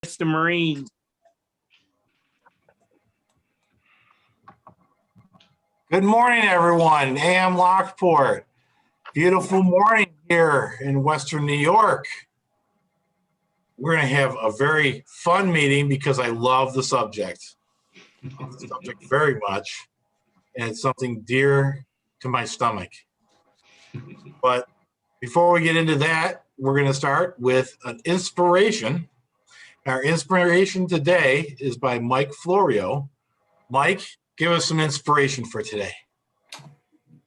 Mr. Marine. Good morning, everyone. AM Lockport. Beautiful morning here in Western New York. We're going to have a very fun meeting because I love the subject. I love the subject very much, and it's something dear to my stomach. But before we get into that, we're going to start with an inspiration. Our inspiration today is by Mike Florio. Mike, give us some inspiration for today.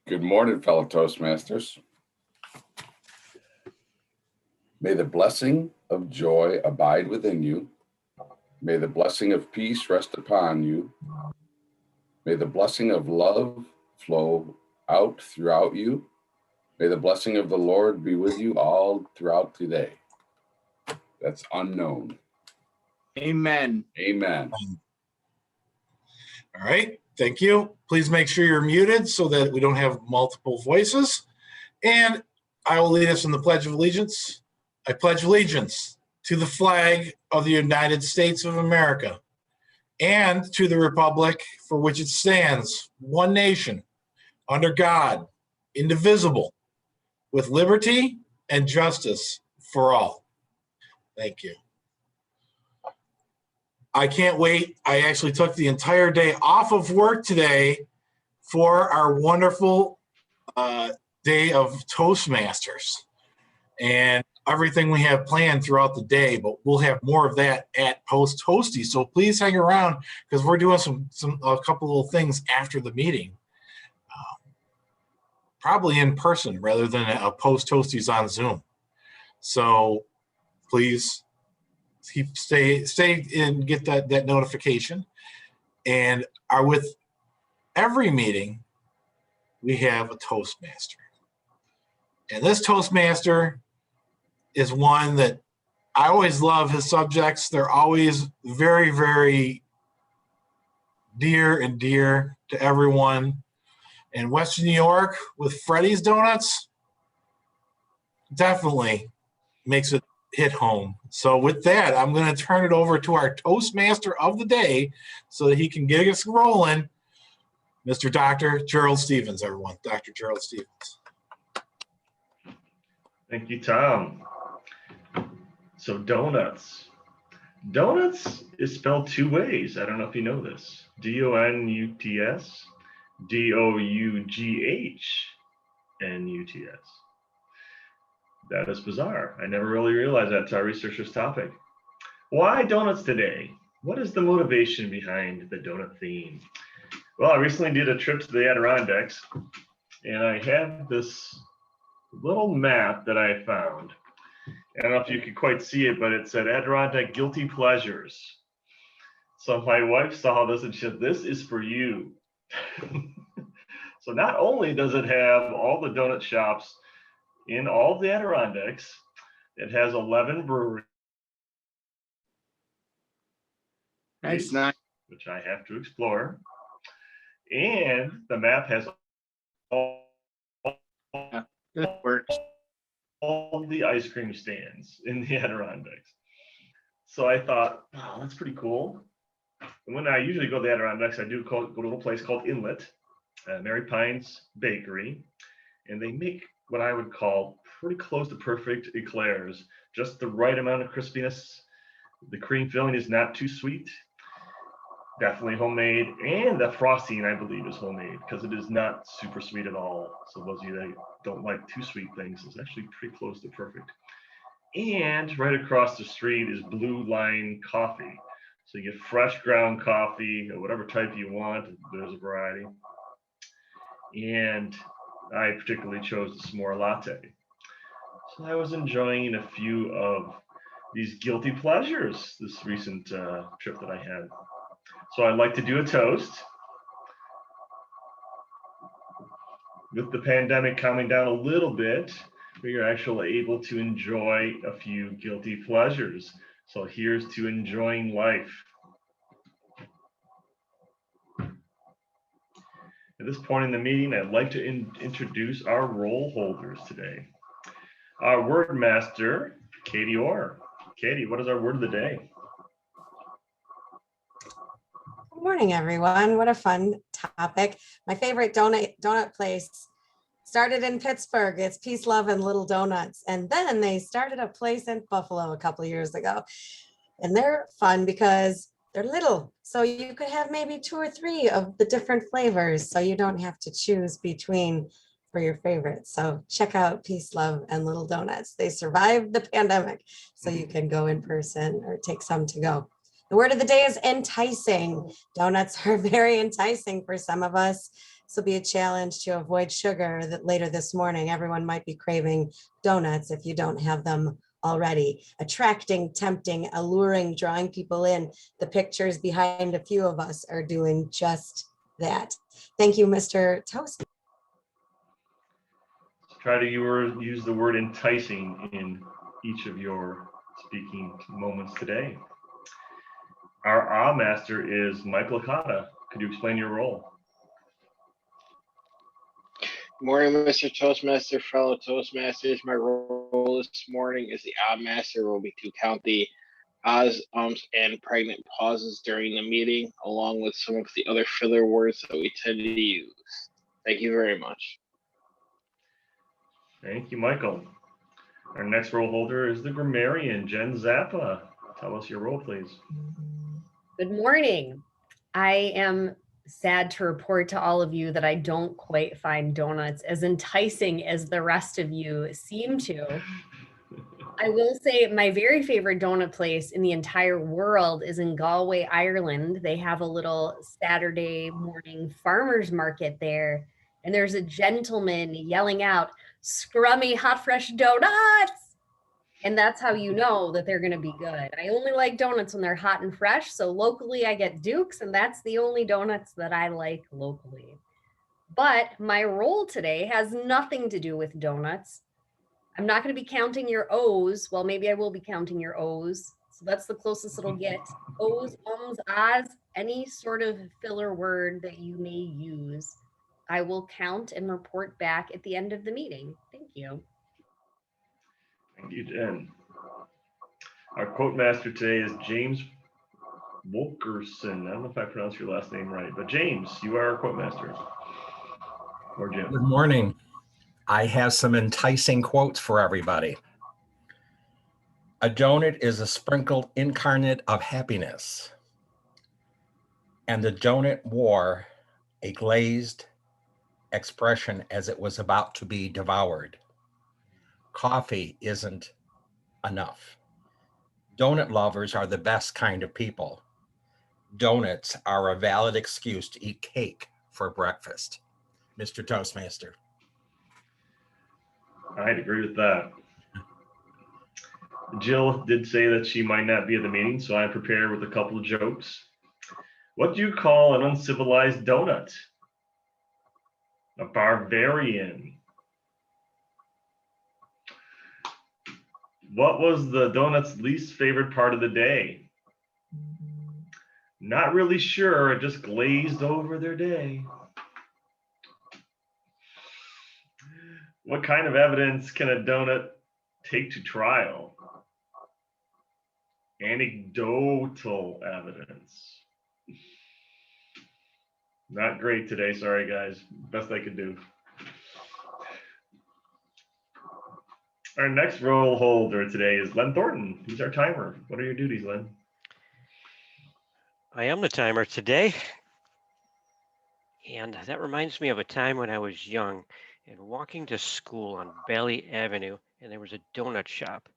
Good morning, fellow Toastmasters. May the blessing of joy abide within you. May the blessing of peace rest upon you. May the blessing of love flow out throughout you. May the blessing of the Lord be with you all throughout today. That's unknown. Amen. Amen. All right, thank you. Please make sure you're muted so that we don't have multiple voices. And I will lead us in the Pledge of Allegiance. I pledge allegiance to the flag of the United States of America and to the republic for which it stands, one nation, under God, indivisible, with liberty and justice for all. Thank you. I can't wait. I actually took the entire day off of work today for our wonderful day of Toastmasters and everything we have planned throughout the day, but we'll have more of that at Post Toasty. So please hang around because we're doing a couple little things after the meeting, probably in person rather than a Post Toasties on Zoom. So please stay and get that notification. And are with every meeting, we have a Toastmaster. And this Toastmaster is one that I always love his subjects. They're always very, very dear to everyone. In Western New York with Freddy's Donuts, definitely makes it hit home. So with that, I'm going to turn it over to our Toastmaster of the day so that he can get us rolling. Mr. Dr. Gerald Stevens, everyone. Dr. Gerald Stevens. Thank you, Tom. So donuts. Donuts is spelled two ways. I don't know if you know this. D-O-N-U-T-S, D-O-U-G-H-N-U-T-S. That is bizarre. I never really realized that until I researched this topic. Why donuts today? What is the motivation behind the donut theme? Well, I recently did a trip to the Adirondacks, and I had this little map that I found. I don't know if you could quite see it, but it said Adirondack Guilty Pleasures. So my wife saw this and she said, "This is for you." So not only does it have all the donut shops in all of the Adirondacks, it has 11 breweries. That's nice. Which I have to explore. And the map has That works. all the ice cream stands in the Adirondacks. So I thought, wow, that's pretty cool. And when I usually go to the Adirondacks, I do go to a little place called Inlet, Mary Pine's Bakery, and they make what I would call pretty close to perfect eclairs, just the right amount of crispiness. The cream filling is not too sweet, definitely homemade, and the frosting, I believe, is homemade because it is not super sweet at all. So those of you that don't like too sweet things, it's actually pretty close to perfect. And right across the street is Blue Line Coffee. So you get fresh ground coffee, or whatever type you want. There's a variety. And I particularly chose the s'more latte. So I was enjoying a few of these guilty pleasures this recent trip that I had. So I'd like to do a toast. With the pandemic calming down a little bit, we are actually able to enjoy a few guilty pleasures. So here's to enjoying life. At this point in the meeting, I'd like to introduce our role holders today. Our word master, Katie Orr. Katie, what is our word of the day? Good morning, everyone. What a fun topic. My favorite donut place started in Pittsburgh. It's Peace, Love, and Little Donuts. And then they started a place in Buffalo a couple of years ago. And they're fun because they're little. So you could have maybe 2 or 3 of the different flavors. So you don't have to choose between for your favorites. So check out Peace, Love, and Little Donuts. They survived the pandemic. So you can go in person or take some to go. The word of the day is enticing. Donuts are very enticing for some of us. This will be a challenge to avoid sugar that later this morning, everyone might be craving donuts if you don't have them already. Attracting, tempting, alluring, drawing people in. The pictures behind a few of us are doing just that. Thank you, Mr. Toast. Try to use the word enticing in each of your speaking moments today. Our master is Michael Licata. Could you explain your role? Good morning, Mr. Toastmaster, fellow Toastmasters. My role this morning is the odd master will be to count the ahs, ums, and pregnant pauses during the meeting, along with some of the other filler words that we tend to use. Thank you very much. Thank you, Michael. Our next role holder is the grammarian, Jen Zappa. Tell us your role, please. Good morning. I am sad to report to all of you that I don't quite find donuts as enticing as the rest of you seem to. I will say my very favorite donut place in the entire world is in Galway, Ireland. They have a little Saturday morning farmers market there, and there's a gentleman yelling out, "Scrummy hot fresh donuts!" And that's how you know that they're going to be good. I only like donuts when they're hot and fresh. So locally I get Duke's, and that's the only donuts that I like locally. But my role today has nothing to do with donuts. I'm not going to be counting your O's. Well, maybe I will be counting your O's. So that's the closest it'll get. O's, ums, ahs, any sort of filler word that you may use, I will count and report back at the end of the meeting. Thank you. Thank you, Jen. Our quote master today is James Wilkerson. I don't know if I pronounced your last name right, but James, you are our quote master. Or Jim. Good morning. I have some enticing quotes for everybody. A donut is a sprinkled incarnate of happiness. And the donut wore a glazed expression as it was about to be devoured. Coffee isn't enough. Donut lovers are the best kind of people. Donuts are a valid excuse to eat cake for breakfast. Mr. Toastmaster. I'd agree with that. Jill did say that she might not be at the meeting, so I'm prepared with a couple of jokes. What do you call an uncivilized donut? A barbarian. What was the donut's least favorite part of the day? Not really sure, it just glazed over their day. What kind of evidence can a donut take to trial? Anecdotal evidence. Not great today, sorry guys. Best I could do. Our next role holder today is Len Thornton. He's our timer. What are your duties, Len? I am the timer today. And that reminds me of a time when I was young and walking to school on Bailey Avenue, and there was a donut shop.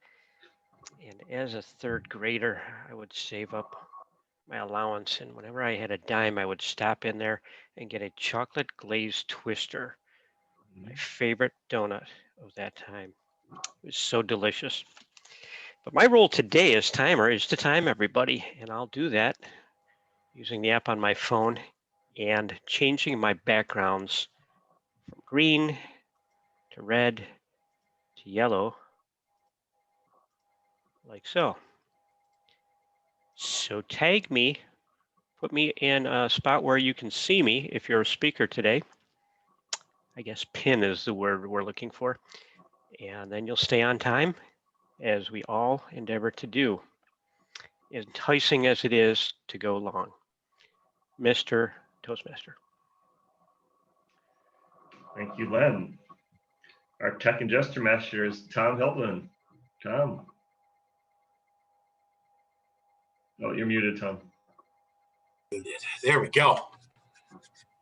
And as a third grader, I would save up my allowance, and whenever I had a dime, I would stop in there and get a chocolate glazed twister, my favorite donut of that time. It was so delicious. But my role today as timer is to time everybody, and I'll do that using the app on my phone and changing my backgrounds from green to red to yellow, like so. So tag me, put me in a spot where you can see me if you're a speaker today. I guess pin is the word we're looking for. And then you'll stay on time, as we all endeavor to do, enticing as it is to go long. Mr. Toastmaster. Thank you, Len. Our tech and gesture master is Tom Heltman. Tom. Oh, you're muted, Tom. There we go.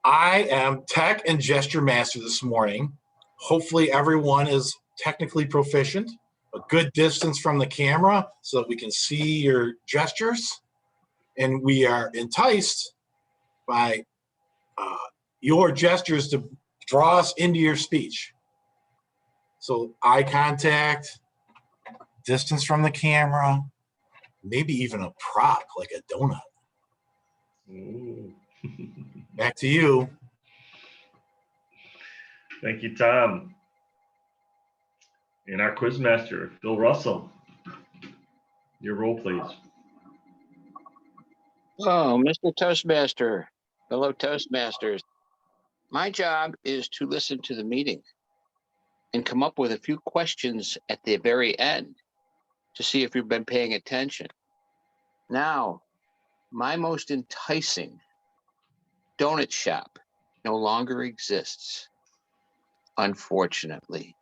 I am tech and gesture master this morning. Hopefully everyone is technically proficient, a good distance from the camera so that we can see your gestures. And we are enticed by your gestures to draw us into your speech. So eye contact, distance from the camera, maybe even a prop like a donut. Ooh. Back to you. Thank you, Tom. And our quiz master, Bill Russell. Your role, please. Oh, Mr. Toastmaster, fellow Toastmasters. My job is to listen to the meeting and come up with a few questions at the very end to see if you've been paying attention. Now, my most enticing donut shop no longer exists, unfortunately.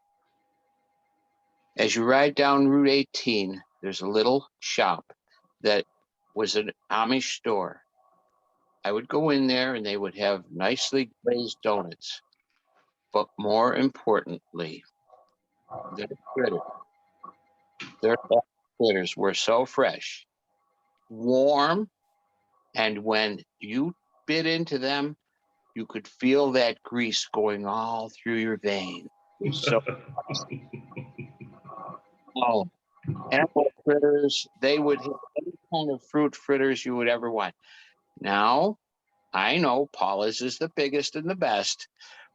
As you ride down Route 18, there's a little shop that was an Amish store. I would go in there and they would have nicely glazed donuts. But more importantly, their fritters were so fresh, warm, and when you bit into them, you could feel that grease going all through your veins. So, oh, apple fritters, they would have any kind of fruit fritters you would ever want. Now, I know Paula's is the biggest and the best,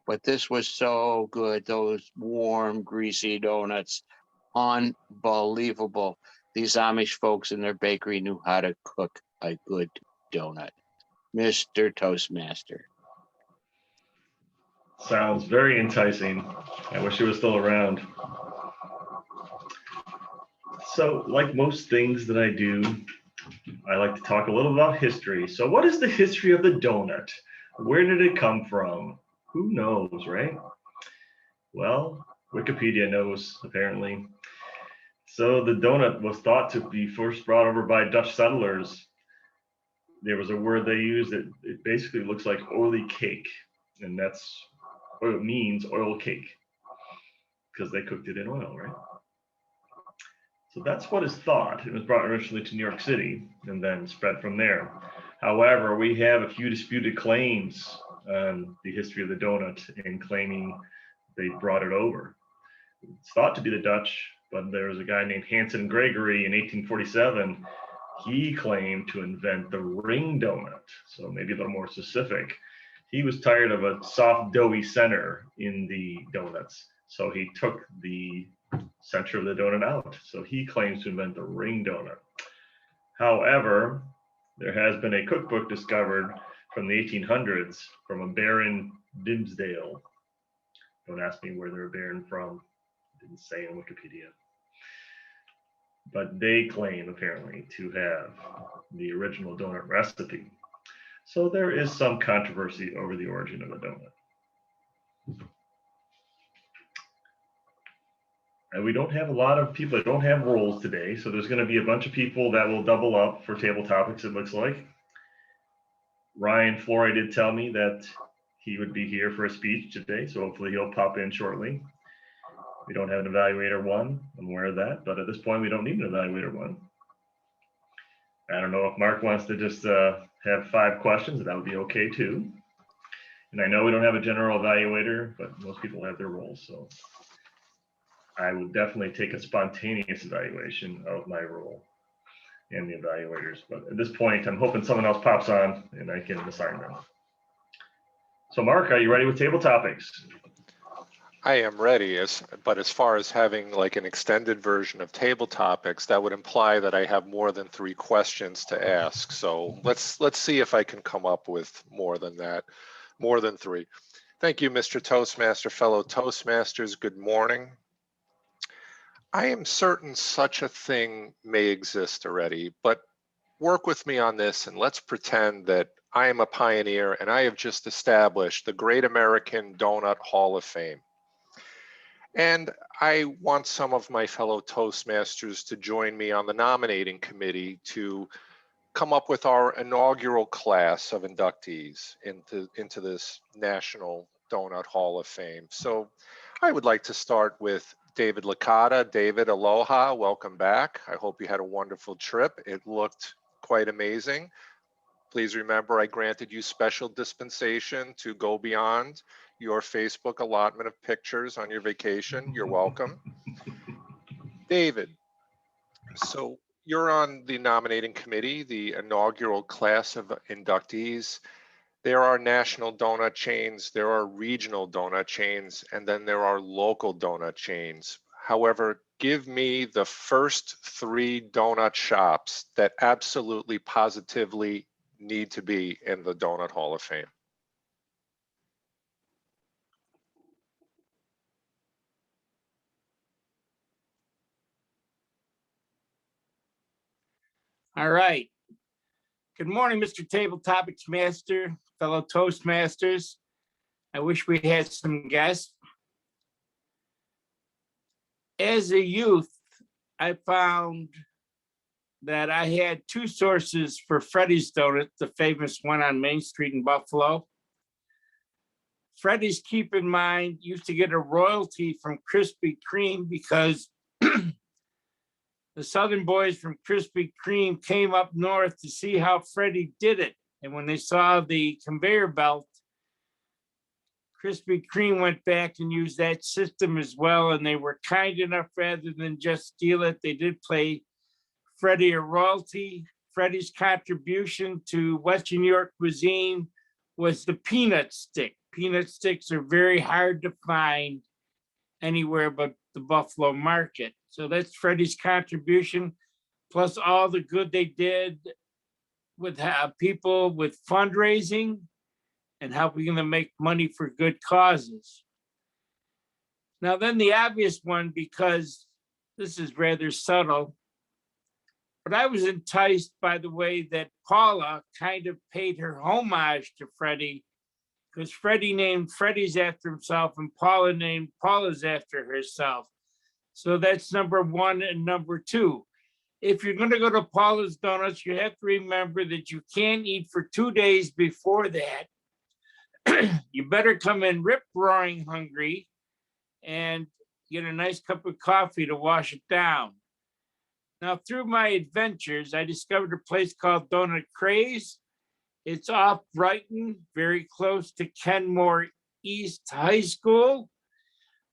but this was so good. Those warm, greasy donuts, unbelievable. These Amish folks in their bakery knew how to cook a good donut. Mr. Toastmaster. Sounds very enticing. I wish it was still around. So, like most things that I do, I like to talk a little about history. So what is the history of the donut? Where did it come from? Who knows, right? Well, Wikipedia knows, apparently. So the donut was thought to be first brought over by Dutch settlers. There was a word they used that it basically looks like oily cake, and that's what it means, oil cake, because they cooked it in oil, right? So that's what is thought. It was brought originally to New York City and then spread from there. However, we have a few disputed claims on the history of the donut and claiming they brought it over. It's thought to be the Dutch, but there was a guy named Hanson Gregory in 1847. He claimed to invent the ring donut. So maybe a little more specific. He was tired of a soft, doughy center in the donuts. So he took the center of the donut out. So he claims to invent the ring donut. However, there has been a cookbook discovered from the 1800s from a Baron Dimsdale. Don't ask me where they're a baron from. It didn't say in Wikipedia. But they claim apparently to have the original donut recipe. So there is some controversy over the origin of the donut. And we don't have a lot of people that don't have roles today. So there's going to be a bunch of people that will double up for table topics, it looks like. Ryan Flory did tell me that he would be here for a speech today. So hopefully he'll pop in shortly. We don't have an evaluator one. I'm aware of that. But at this point, we don't need an evaluator one. I don't know if Mark wants to just have 5 questions. That would be okay too. And I know we don't have a general evaluator, but most people have their roles. So I would definitely take a spontaneous evaluation of my role and the evaluators. But at this point, I'm hoping someone else pops on and I can assign them. So Mark, are you ready with table topics? I am ready, but as far as having like an extended version of table topics, that would imply that I have more than 3 questions to ask. So let's see if I can come up with more than that, more than 3. Thank you, Mr. Toastmaster, fellow Toastmasters. Good morning. I am certain such a thing may exist already, but work with me on this and let's pretend that I am a pioneer, and I have just established the Great American Donut Hall of Fame. And I want some of my fellow Toastmasters to join me on the nominating committee to come up with our inaugural class of inductees into this National Donut Hall of Fame. So I would like to start with David Licata. David, aloha, welcome back. I hope you had a wonderful trip. It looked quite amazing. Please remember, I granted you special dispensation to go beyond your Facebook allotment of pictures on your vacation. You're welcome. David, so you're on the nominating committee, the inaugural class of inductees. There are national donut chains, there are regional donut chains, and then there are local donut chains. However, give me the first 3 donut shops that absolutely positively need to be in the Donut Hall of Fame. All right. Good morning, Mr. Table Topics Master, fellow Toastmasters. I wish we had some guests. As a youth, I found that I had 2 sources for Freddy's Donut, the famous one on Main Street in Buffalo. Freddy's, keep in mind, used to get a royalty from Krispy Kreme because the Southern boys from Krispy Kreme came up north to see how Freddy did it. And when they saw the conveyor belt, Krispy Kreme went back and used that system as well. And they were kind enough, rather than just steal it, they did pay Freddy a royalty. Freddy's contribution to Western New York cuisine was the peanut stick. Peanut sticks are very hard to find anywhere but the Buffalo market. So that's Freddy's contribution, plus all the good they did with people with fundraising and helping them make money for good causes. Now then the obvious one, because this is rather subtle, but I was enticed by the way that Paula kind of paid her homage to Freddy, because Freddy named Freddy's after himself and Paula named Paula's after herself. So that's number 1 and number 2. If you're going to go to Paula's Donuts, you have to remember that you can't eat for 2 days before that. You better come in rip roaring hungry and get a nice cup of coffee to wash it down. Now, through my adventures, I discovered a place called Donut Craze. It's off Brighton, very close to Kenmore East High School.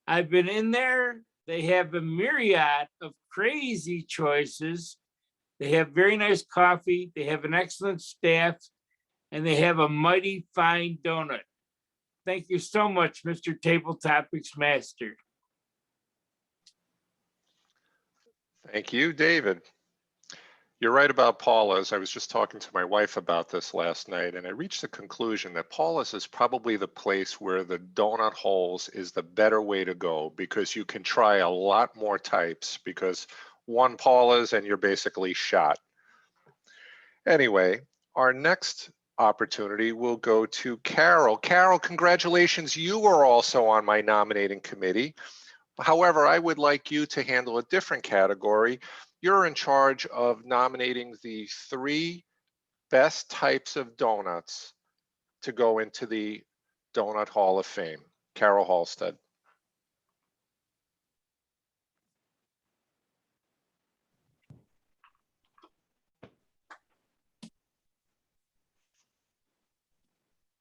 I've been in there. They have a myriad of crazy choices. They have very nice coffee. They have an excellent staff, and they have a mighty fine donut. Thank you so much, Mr. Table Topics Master. Thank you, David. You're right about Paula's. I was just talking to my wife about this last night, and I reached the conclusion that Paula's is probably the place where the donut holes is the better way to go, because you can try a lot more types, because one Paula's and you're basically shot. Anyway, our next opportunity will go to Carol. Carol, congratulations. You were also on my nominating committee. However, I would like you to handle a different category. You're in charge of nominating the 3 best types of donuts to go into the Donut Hall of Fame. Carol Halstead.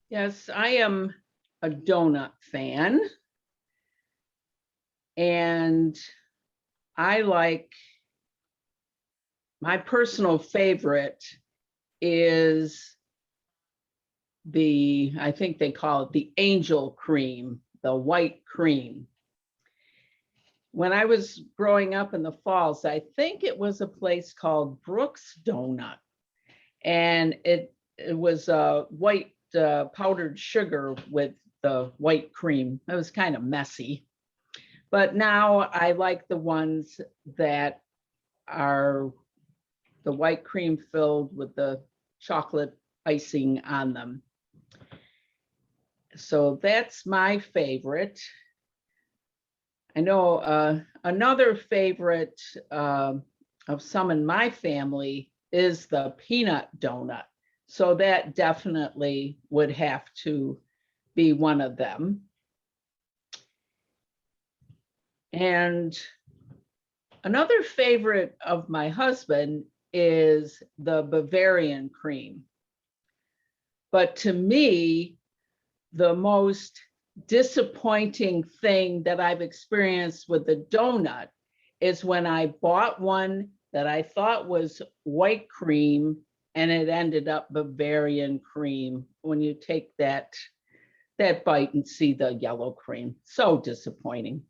Yes, I am a donut fan. And I like, my personal favorite is I think they call it the angel cream, the white cream. When I was growing up in the Falls, I think it was a place called Brooks Donut. And it was a white powdered sugar with the white cream. It was kind of messy. But now I like the ones that are the white cream filled with the chocolate icing on them. So that's my favorite. I know another favorite of some in my family is the peanut donut. So that definitely would have to be one of them. And another favorite of my husband is the Bavarian cream. But to me, the most disappointing thing that I've experienced with the donut is when I bought one that I thought was white cream and it ended up Bavarian cream when you take that bite and see the yellow cream. So disappointing.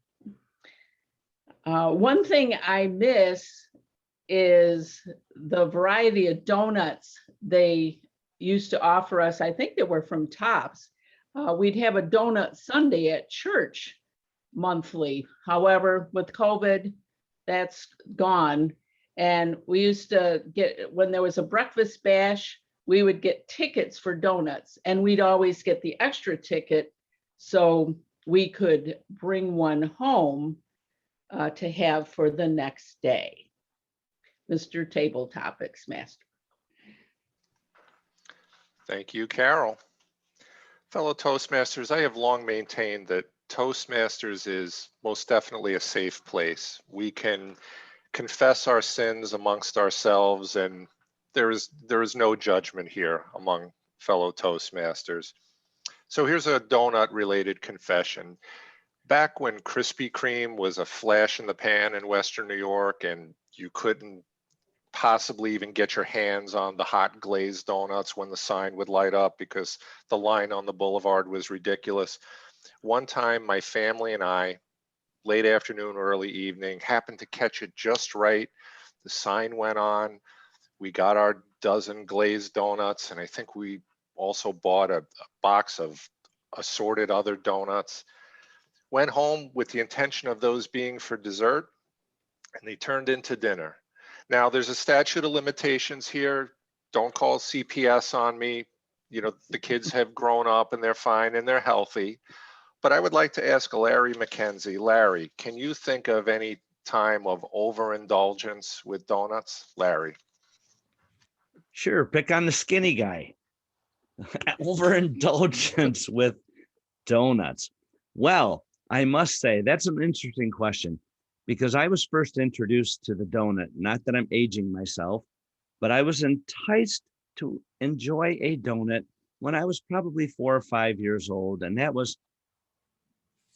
One thing I miss is the variety of donuts they used to offer us. I think they were from Tops. We'd have a donut Sunday at church monthly. However, with COVID, that's gone. And we used to get, when there was a breakfast bash, we would get tickets for donuts, and we'd always get the extra ticket so we could bring one home to have for the next day. Mr. Table Topics Master. Thank you, Carol. Fellow Toastmasters, I have long maintained that Toastmasters is most definitely a safe place. We can confess our sins amongst ourselves, and there is no judgment here among fellow Toastmasters. So here's a donut-related confession. Back when Krispy Kreme was a flash in the pan in Western New York, and you couldn't possibly even get your hands on the hot glazed donuts when the sign would light up because the line on the boulevard was ridiculous. One time, my family and I, late afternoon, early evening, happened to catch it just right. The sign went on. We got our dozen glazed donuts, and I think we also bought a box of assorted other donuts. Went home with the intention of those being for dessert, and they turned into dinner. Now, there's a statute of limitations here. Don't call CPS on me. You know, the kids have grown up and they're fine and they're healthy. But I would like to ask Larry McKenzie. Larry, can you think of any time of overindulgence with donuts? Larry. Sure, pick on the skinny guy. Overindulgence with donuts. Well, I must say that's an interesting question, because I was first introduced to the donut, not that I'm aging myself, but I was enticed to enjoy a donut when I was probably 4 or 5 years old. And that was,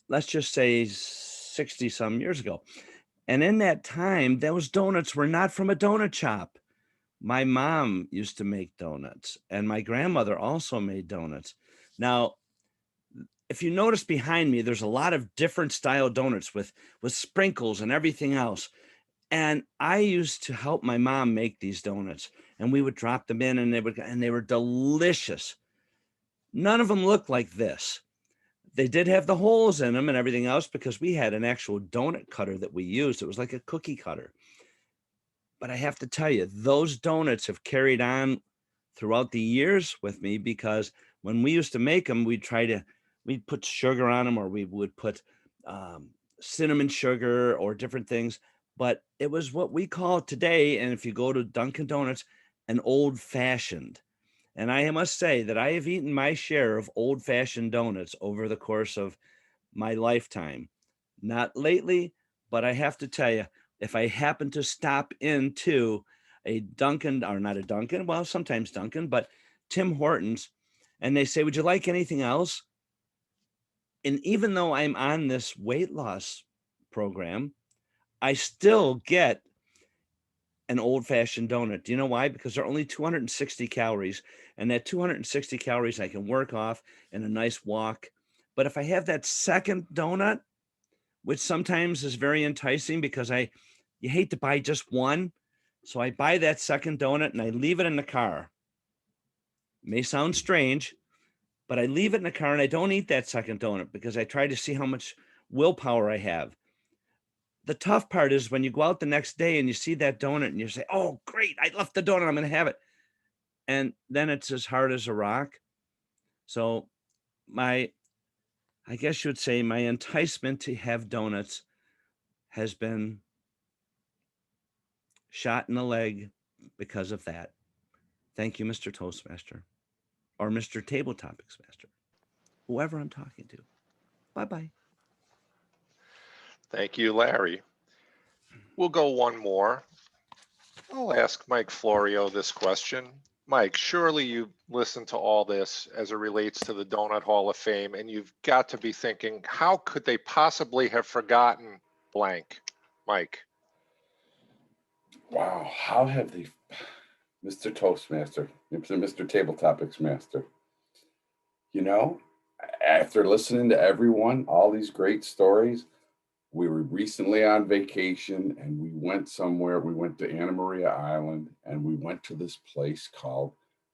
let's just say 60 some years ago. And in that time, those donuts were not from a donut shop. My mom used to make donuts, and my grandmother also made donuts. Now, if you notice behind me, there's a lot of different style donuts with sprinkles and everything else. And I used to help my mom make these donuts, and we would drop them in, and they were delicious. None of them looked like this. They did have the holes in them and everything else because we had an actual donut cutter that we used. It was like a cookie cutter. But I have to tell you, those donuts have carried on throughout the years with me, because when we used to make them, we'd put sugar on them, or we would put cinnamon sugar or different things. But it was what we call today, and if you go to Dunkin' Donuts, an old fashioned. And I must say that I have eaten my share of old fashioned donuts over the course of my lifetime. Not lately, but I have to tell you, if I happen to stop into a Dunkin', or not a Dunkin', well, sometimes Dunkin', but Tim Hortons, and they say, would you like anything else? And even though I'm on this weight loss program, I still get an old-fashioned donut. Do you know why? Because they're only 260 calories, and that 260 calories I can work off in a nice walk. But if I have that second donut, which sometimes is very enticing because you hate to buy just one, so I buy that second donut and I leave it in the car. It may sound strange, but I leave it in the car and I don't eat that second donut because I try to see how much willpower I have. The tough part is when you go out the next day and you see that donut and you say, oh, great, I left the donut, I'm going to have it. and then it's as hard as a rock. So I guess you would say my enticement to have donuts has been shot in the leg because of that. Thank you, Mr. Toastmaster, or Mr. Table Topics Master, whoever I'm talking to. Bye-bye. Thank you, Larry. We'll go one more. I'll ask Mike Florio this question. Mike, surely you listened to all this as it relates to the Donut Hall of Fame, and you've got to be thinking, how could they possibly have forgotten blank? Mike. Wow, how have they, Mr. Toastmaster, Mr. Table Topics Master, you know, after listening to everyone, all these great stories, we were recently on vacation and we went somewhere. We went to Anna Maria Island and we went to this place called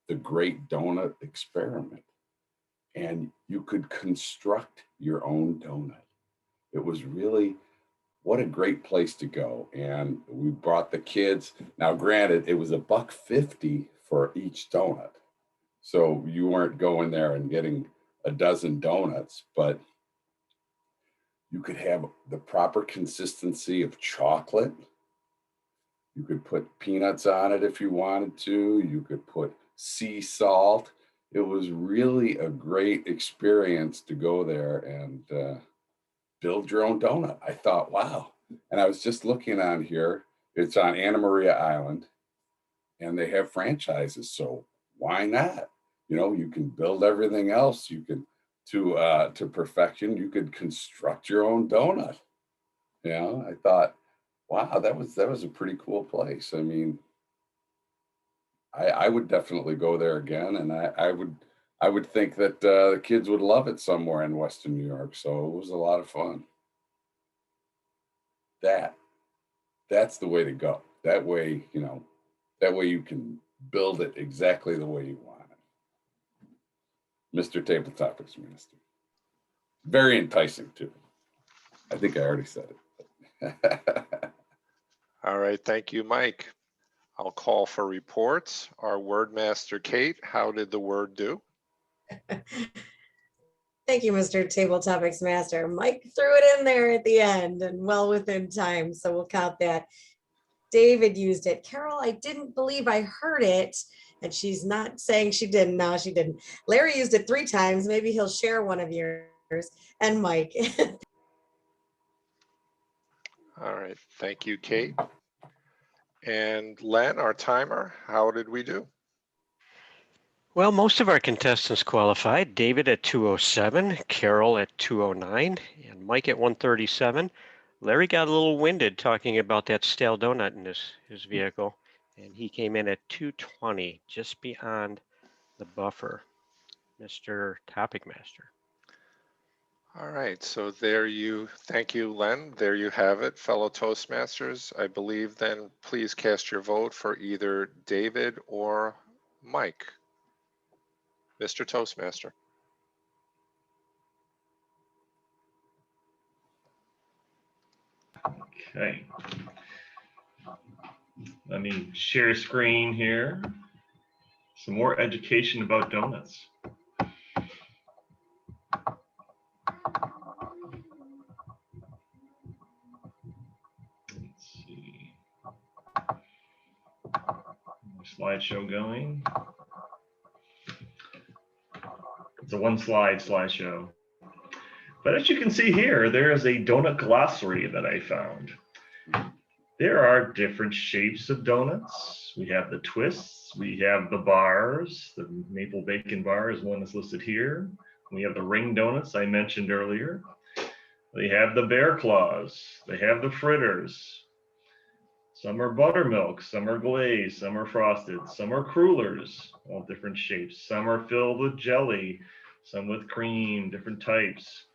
the Great Donut Experiment. And you could construct your own donut. It was really, what a great place to go. And we brought the kids. Now, granted, it was $1.50 for each donut. So you weren't going there and getting a dozen donuts, but you could have the proper consistency of chocolate. You could put peanuts on it if you wanted to. You could put sea salt. It was really a great experience to go there and build your own donut. I thought, wow. And I was just looking on here. It's on Anna Maria Island and they have franchises. So why not? You know, you can build everything else. You can to perfection. You could construct your own donut. You know, I thought, wow, that was a pretty cool place. I mean, I would definitely go there again, and I would think that the kids would love it somewhere in Western New York. So it was a lot of fun. That's the way to go. That way, you know, that way you can build it exactly the way you want it. Mr. Table Topics Master. Very enticing too. I think I already said it. All right, thank you, Mike. I'll call for reports. Our word master, Kate, how did the word do? Thank you, Mr. Table Topics Master. Mike threw it in there at the end and well within time, so we'll count that. David used it. Carol, I didn't believe I heard it. And she's not saying she didn't. No, she didn't. Larry used it 3 times. Maybe he'll share one of yours. And Mike. All right, thank you, Kate. And Len, our timer, how did we do? Well, most of our contestants qualified. David at 207, Carol at 209, and Mike at 137. Larry got a little winded talking about that stale donut in his vehicle, and he came in at 220, just beyond the buffer. Mr. Topic Master. All right, so thank you, Len. There you have it, fellow Toastmasters. I believe then please cast your vote for either David or Mike. Mr. Toastmaster. Okay. Let me share screen here. Some more education about donuts. Let's see. Slideshow going. It's a one-slide slideshow. But as you can see here, there is a donut glossary that I found. There are different shapes of donuts. We have the twists, we have the bars. The maple bacon bar is one that's listed here. We have the ring donuts I mentioned earlier. They have the bear claws. They have the fritters. Some are buttermilk, some are glazed, some are frosted, some are crullers, all different shapes. Some are filled with jelly, some with cream, different types.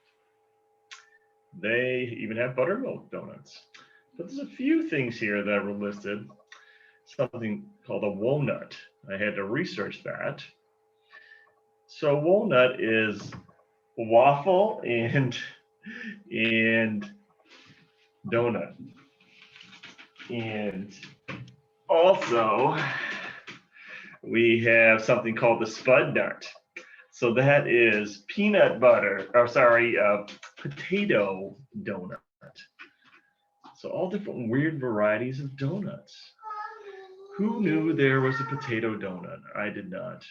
They even have buttermilk donuts. But there's a few things here that were listed. Something called a walnut. I had to research that. So walnut is waffle and donut. And also, we have something called the Spud Nut. So that is peanut butter, or sorry, potato donut. So all different weird varieties of donuts. Who knew there was a potato donut? I did not.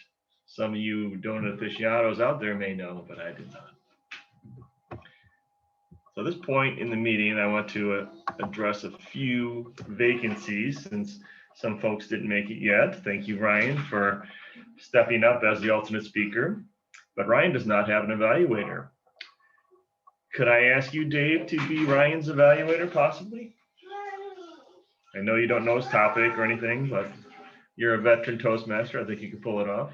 Some of you donut aficionados out there may know, but I did not. So at this point in the meeting, I want to address a few vacancies since some folks didn't make it yet. Thank you, Ryan, for stepping up as the alternate speaker. But Ryan does not have an evaluator. Could I ask you, Dave, to be Ryan's evaluator, possibly? I know you don't know his topic or anything, but you're a veteran Toastmaster. I think you can pull it off.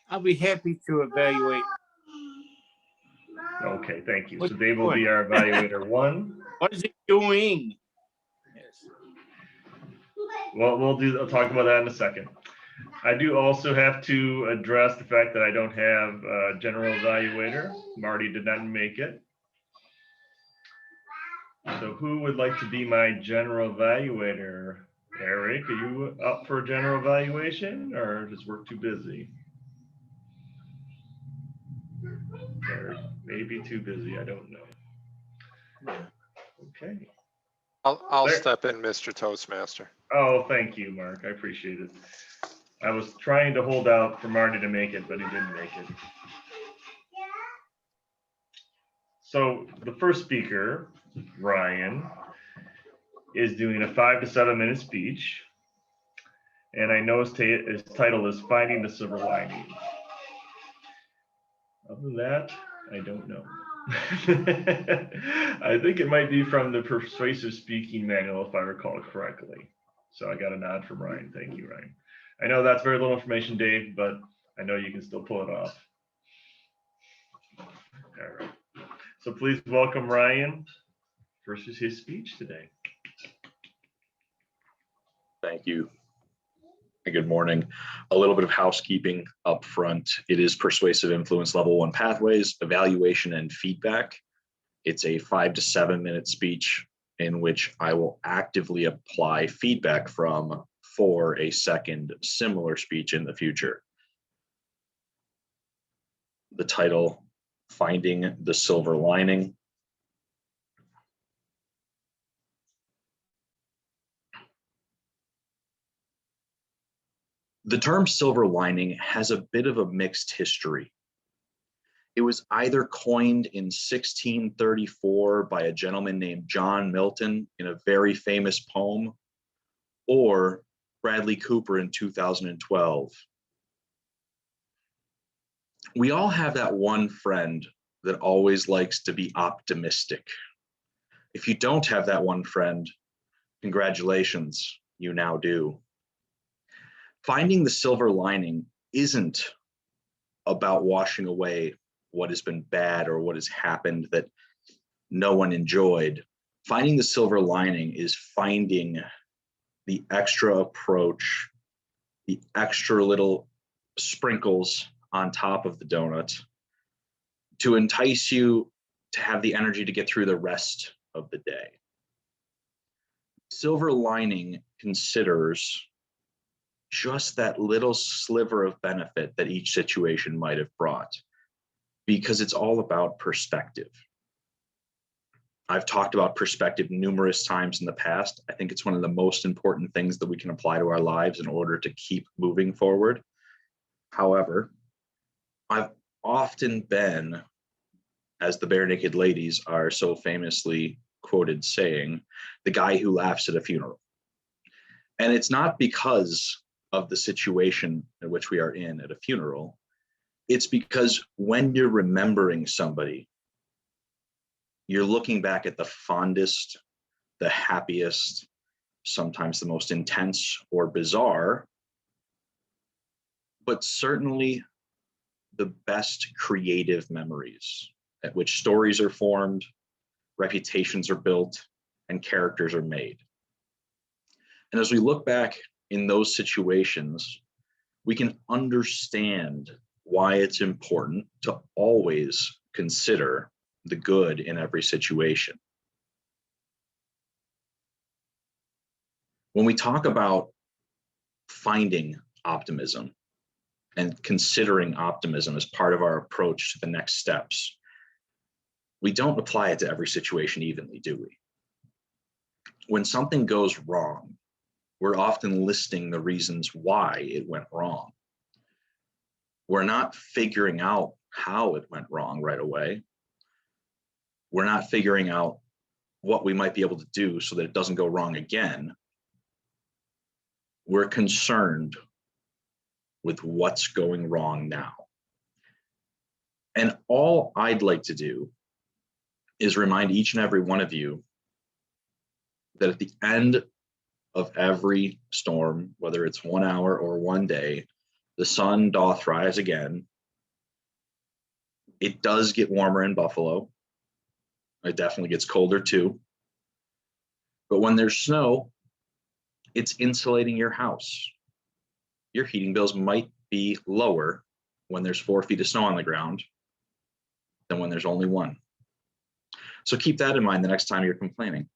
I'll be happy to evaluate. Okay, thank you. What's So Dave he will be doing? our evaluator one. What is he doing? Yes. Well, I'll talk about that in a second. I do also have to address the fact that I don't have a general evaluator. Marty did not make it. So who would like to be my general evaluator? Eric, are you up for a general evaluation or is work too busy? Eric, maybe too busy, I don't know. Okay. I'll There- step in, Mr. Toastmaster. Oh, thank you, Mark. I appreciate it. I was trying to hold out for Marty to make it, but he didn't make it. So the first speaker, Ryan, is doing a 5 to 7 minute speech. And I know his title is Finding the Silver Lining. Other than that, I don't know. I think it might be from the Persuasive Speaking Manual, if I recall correctly. So I got a nod from Ryan. Thank you, Ryan. I know that's very little information, Dave, but I know you can still pull it off. All right. So please welcome Ryan versus his speech today. Thank you. And good morning. A little bit of housekeeping up front. It is Persuasive Influence Level 1 Pathways, Evaluation and Feedback. It's a 5 to 7 minute speech in which I will actively apply feedback from for a second similar speech in the future. The title, Finding the Silver Lining. The term silver lining has a bit of a mixed history. It was either coined in 1634 by a gentleman named John Milton in a very famous poem, or Bradley Cooper in 2012. We all have that one friend that always likes to be optimistic. If you don't have that one friend, congratulations, you now do. Finding the silver lining isn't about washing away what has been bad or what has happened that no one enjoyed. Finding the silver lining is finding the extra approach, the extra little sprinkles on top of the donut to entice you to have the energy to get through the rest of the day. Silver lining considers just that little sliver of benefit that each situation might have brought, because it's all about perspective. I've talked about perspective numerous times in the past. I think it's one of the most important things that we can apply to our lives in order to keep moving forward. However, I've often been, as the Bare Naked Ladies are so famously quoted saying, the guy who laughs at a funeral. And it's not because of the situation in which we are in at a funeral. It's because when you're remembering somebody, you're looking back at the fondest, the happiest, sometimes the most intense or bizarre, but certainly the best creative memories at which stories are formed, reputations are built, and characters are made. And as we look back in those situations, we can understand why it's important to always consider the good in every situation. When we talk about finding optimism and considering optimism as part of our approach to the next steps. We don't apply it to every situation evenly, do we? When something goes wrong, we're often listing the reasons why it went wrong. We're not figuring out how it went wrong right away. We're not figuring out what we might be able to do so that it doesn't go wrong again. We're concerned with what's going wrong now. And all I'd like to do is remind each and every one of you that at the end of every storm, whether it's 1 hour or 1 day, the sun doth rise again. It does get warmer in Buffalo. It definitely gets colder too. But when there's snow, it's insulating your house. Your heating bills might be lower when there's 4 feet of snow on the ground than when there's only 1. So keep that in mind the next time you're complaining.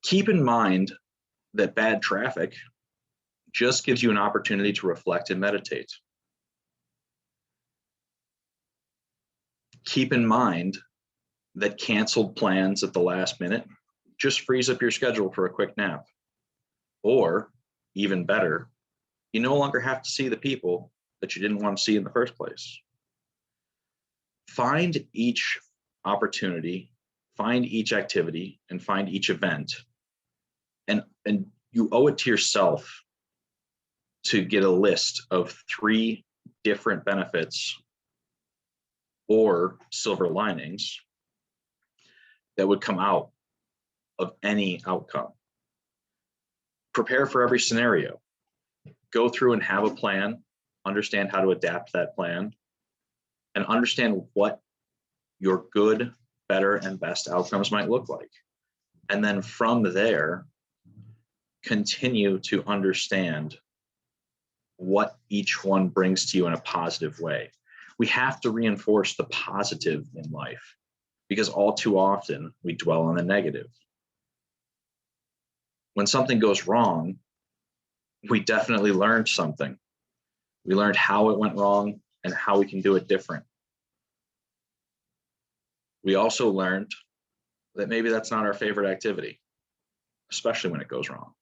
Keep in mind that bad traffic just gives you an opportunity to reflect and meditate. Keep in mind that canceled plans at the last minute just frees up your schedule for a quick nap. Or, even better, you no longer have to see the people that you didn't want to see in the first place. Find each opportunity, find each activity, and find each event. And you owe it to yourself to get a list of 3 different benefits or silver linings that would come out of any outcome. Prepare for every scenario. Go through and have a plan, understand how to adapt that plan, and understand what your good, better, and best outcomes might look like. And then from there, continue to understand what each one brings to you in a positive way. We have to reinforce the positive in life because all too often we dwell on the negative. When something goes wrong, we definitely learned something. We learned how it went wrong and how we can do it different. We also learned that maybe that's not our favorite activity, especially when it goes wrong.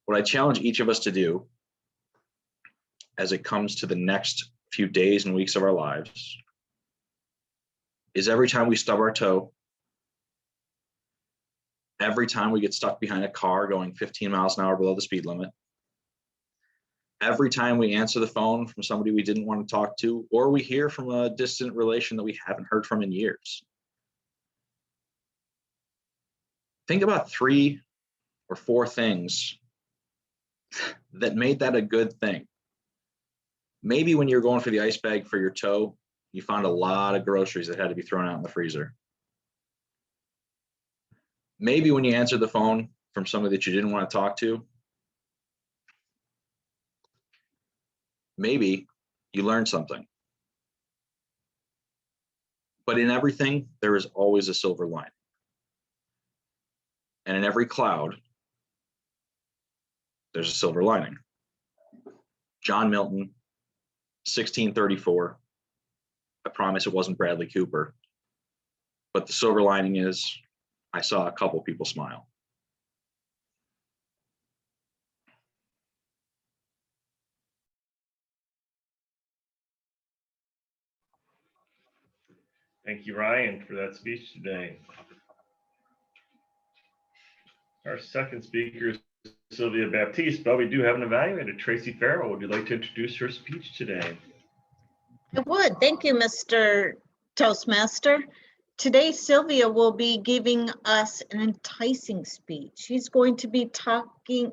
What I challenge each of us to do as it comes to the next few days and weeks of our lives is every time we stub our toe, every time we get stuck behind a car going 15 miles an hour below the speed limit, every time we answer the phone from somebody we didn't want to talk to, or we hear from a distant relation that we haven't heard from in years. Think about 3 or 4 things that made that a good thing. Maybe when you're going for the ice bag for your toe, you found a lot of groceries that had to be thrown out in the freezer. Maybe when you answered the phone from somebody that you didn't want to talk to, maybe you learned something. But in everything, there is always a silver lining. And in every cloud, there's a silver lining. John Milton, 1634. I promise it wasn't Bradley Cooper. But the silver lining is I saw a couple people smile. Thank you, Ryan, for that speech today. Our second speaker is Sylvia Baptiste, but we do have an evaluator, Tracy Farrell. Would you like to introduce her speech today? I would. Thank you, Mr. Toastmaster. Today, Sylvia will be giving us an enticing speech. She's going to be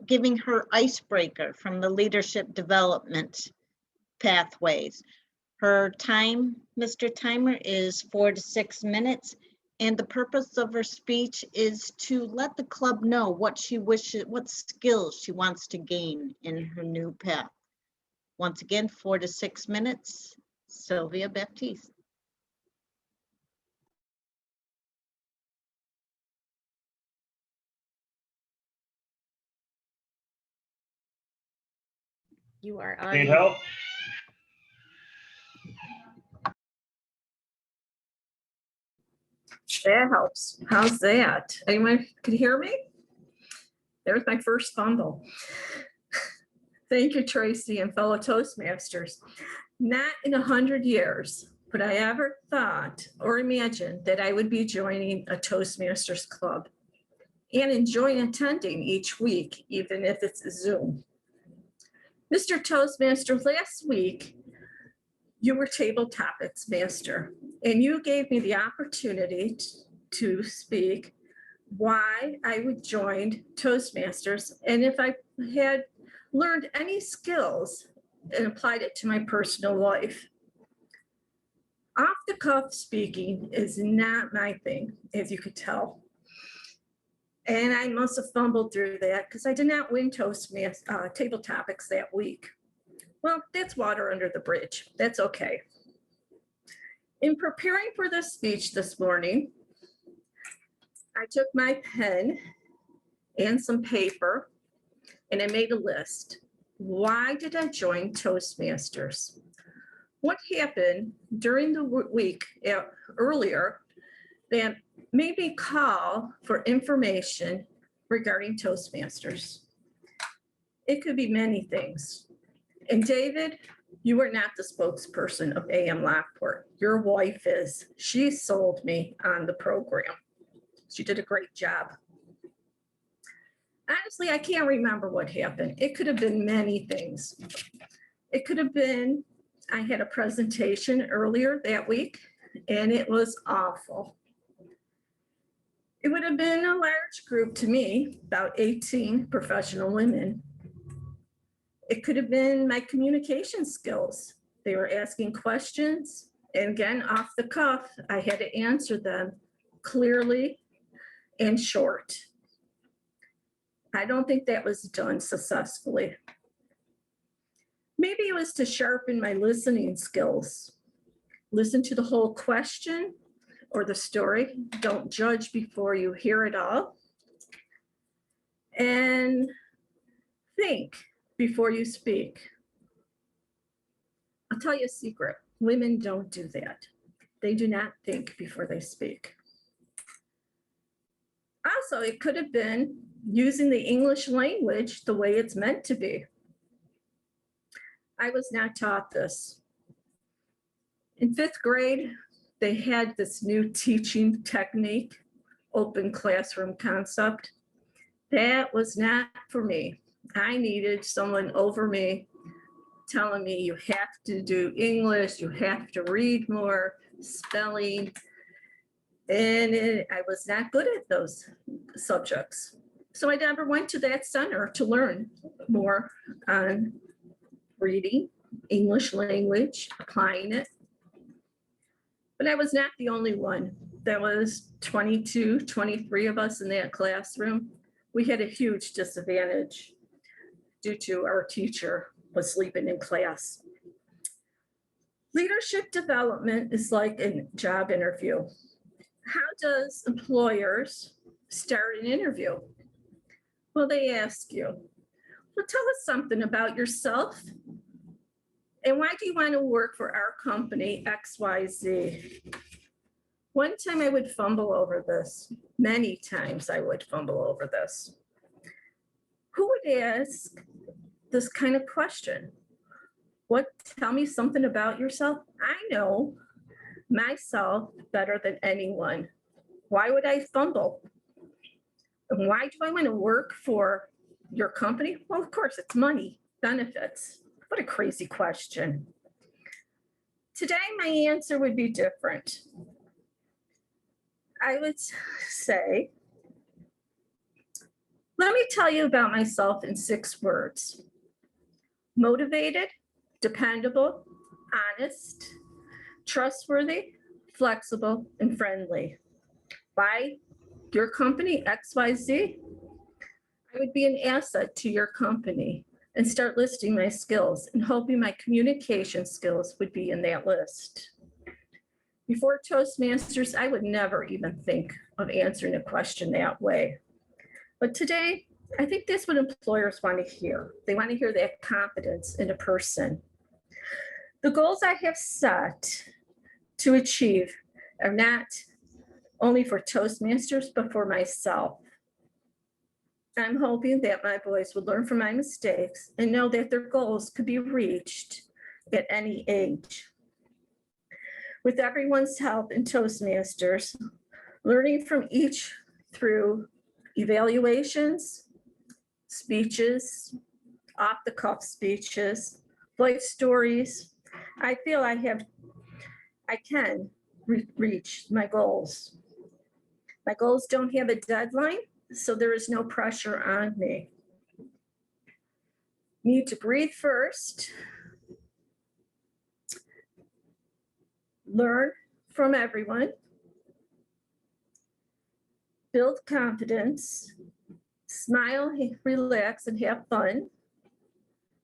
giving her icebreaker from the leadership development pathways. Her time, Mr. Timer, is 4 to 6 minutes. And the purpose of her speech is to let the club know what she wishes, what skills she wants to gain in her new path. Once again, 4 to 6 minutes. Sylvia Baptiste. You are on. Need help? That helps. How's that? Anyone can hear me? There's my first fumble. Thank you, Tracy and fellow Toastmasters. Not in 100 years would I ever thought or imagined that I would be joining a Toastmasters club and enjoying attending each week, even if it's Zoom. Mr. Toastmaster, last week, you were table topics master, and you gave me the opportunity to speak why I would join Toastmasters and if I had learned any skills and applied it to my personal life. Off the cuff speaking is not my thing, as you could tell. And I must have fumbled through that because I did not win Toastmasters table topics that week. Well, that's water under the bridge. That's okay. In preparing for this speech this morning, I took my pen and some paper and I made a list. Why did I join Toastmasters? What happened during the week earlier that made me call for information regarding Toastmasters? It could be many things. And David, you are not the spokesperson of AM Lockport. Your wife is. She sold me on the program. She did a great job. Honestly, I can't remember what happened. It could have been many things. It could have been, I had a presentation earlier that week and it was awful. It would have been a large group to me, about 18 professional women. It could have been my communication skills. They were asking questions, and again, off the cuff, I had to answer them clearly and short. I don't think that was done successfully. Maybe it was to sharpen my listening skills. Listen to the whole question or the story. Don't judge before you hear it all. And think before you speak. I'll tell you a secret. Women don't do that. They do not think before they speak. Also, it could have been using the English language the way it's meant to be. I was not taught this. In 5th grade, they had this new teaching technique, open classroom concept. That was not for me. I needed someone over me telling me you have to do English, you have to read more, spelling. And I was not good at those subjects. So I never went to that center to learn more on reading, English language, applying it. But I was not the only one. There was 22, 23 of us in that classroom. We had a huge disadvantage due to our teacher was sleeping in class. Leadership development is like a job interview. How does employers start an interview? Well, they ask you, well, tell us something about yourself. And why do you want to work for our company, XYZ? One time I would fumble over this. Many times I would fumble over this. Who would ask this kind of question? Tell me something about yourself? I know myself better than anyone. Why would I fumble? And why do I want to work for your company? Well, of course, it's money, benefits. What a crazy question. Today, my answer would be different. I would say, let me tell you about myself in 6 words. Motivated, dependable, honest, trustworthy, flexible, and friendly. Why your company, XYZ? I would be an asset to your company and start listing my skills and hoping my communication skills would be in that list. Before Toastmasters, I would never even think of answering a question that way. But today, I think that's what employers want to hear. They want to hear that confidence in a person. The goals I have set to achieve are not only for Toastmasters, but for myself. I'm hoping that my boys will learn from my mistakes and know that their goals could be reached at any age. With everyone's help in Toastmasters, learning from each through evaluations, speeches, off-the-cuff speeches, life stories, I feel I can reach my goals. My goals don't have a deadline, so there is no pressure on me. Need to breathe first. Learn from everyone. Build confidence. Smile, relax, and have fun.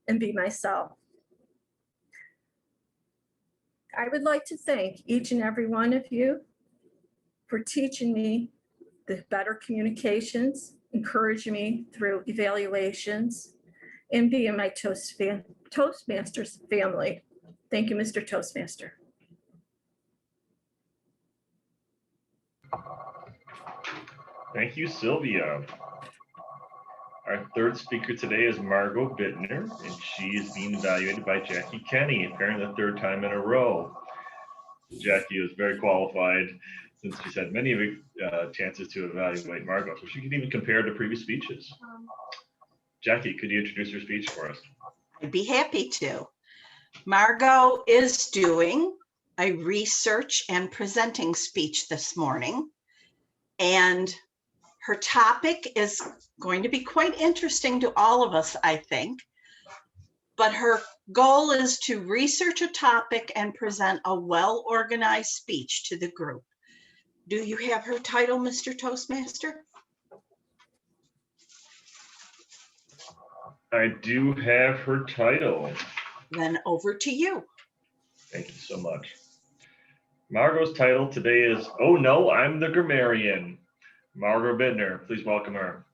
And be myself. I would like to thank each and every one of you for teaching me the better communications, encouraging me through evaluations, and being my Toastmasters family. Thank you, Mr. Toastmaster. Thank you, Sylvia. Our third speaker today is Margo Bittner, and she is being evaluated by Jackie Kenny, apparently the third time in a row. Jackie is very qualified since she's had many chances to evaluate Margo, so she can even compare to previous speeches. Jackie, could you introduce your speech for us? I'd be happy to. Margo is doing a research and presenting speech this morning, and her topic is going to be quite interesting to all of us, I think. But her goal is to research a topic and present a well-organized speech to the group. Do you have her title, Mr. Toastmaster? I do have her title. Then over to you. Thank you so much. Margo's title today is, "Oh no, I'm the Grammarian." Margo Bittner, please welcome her.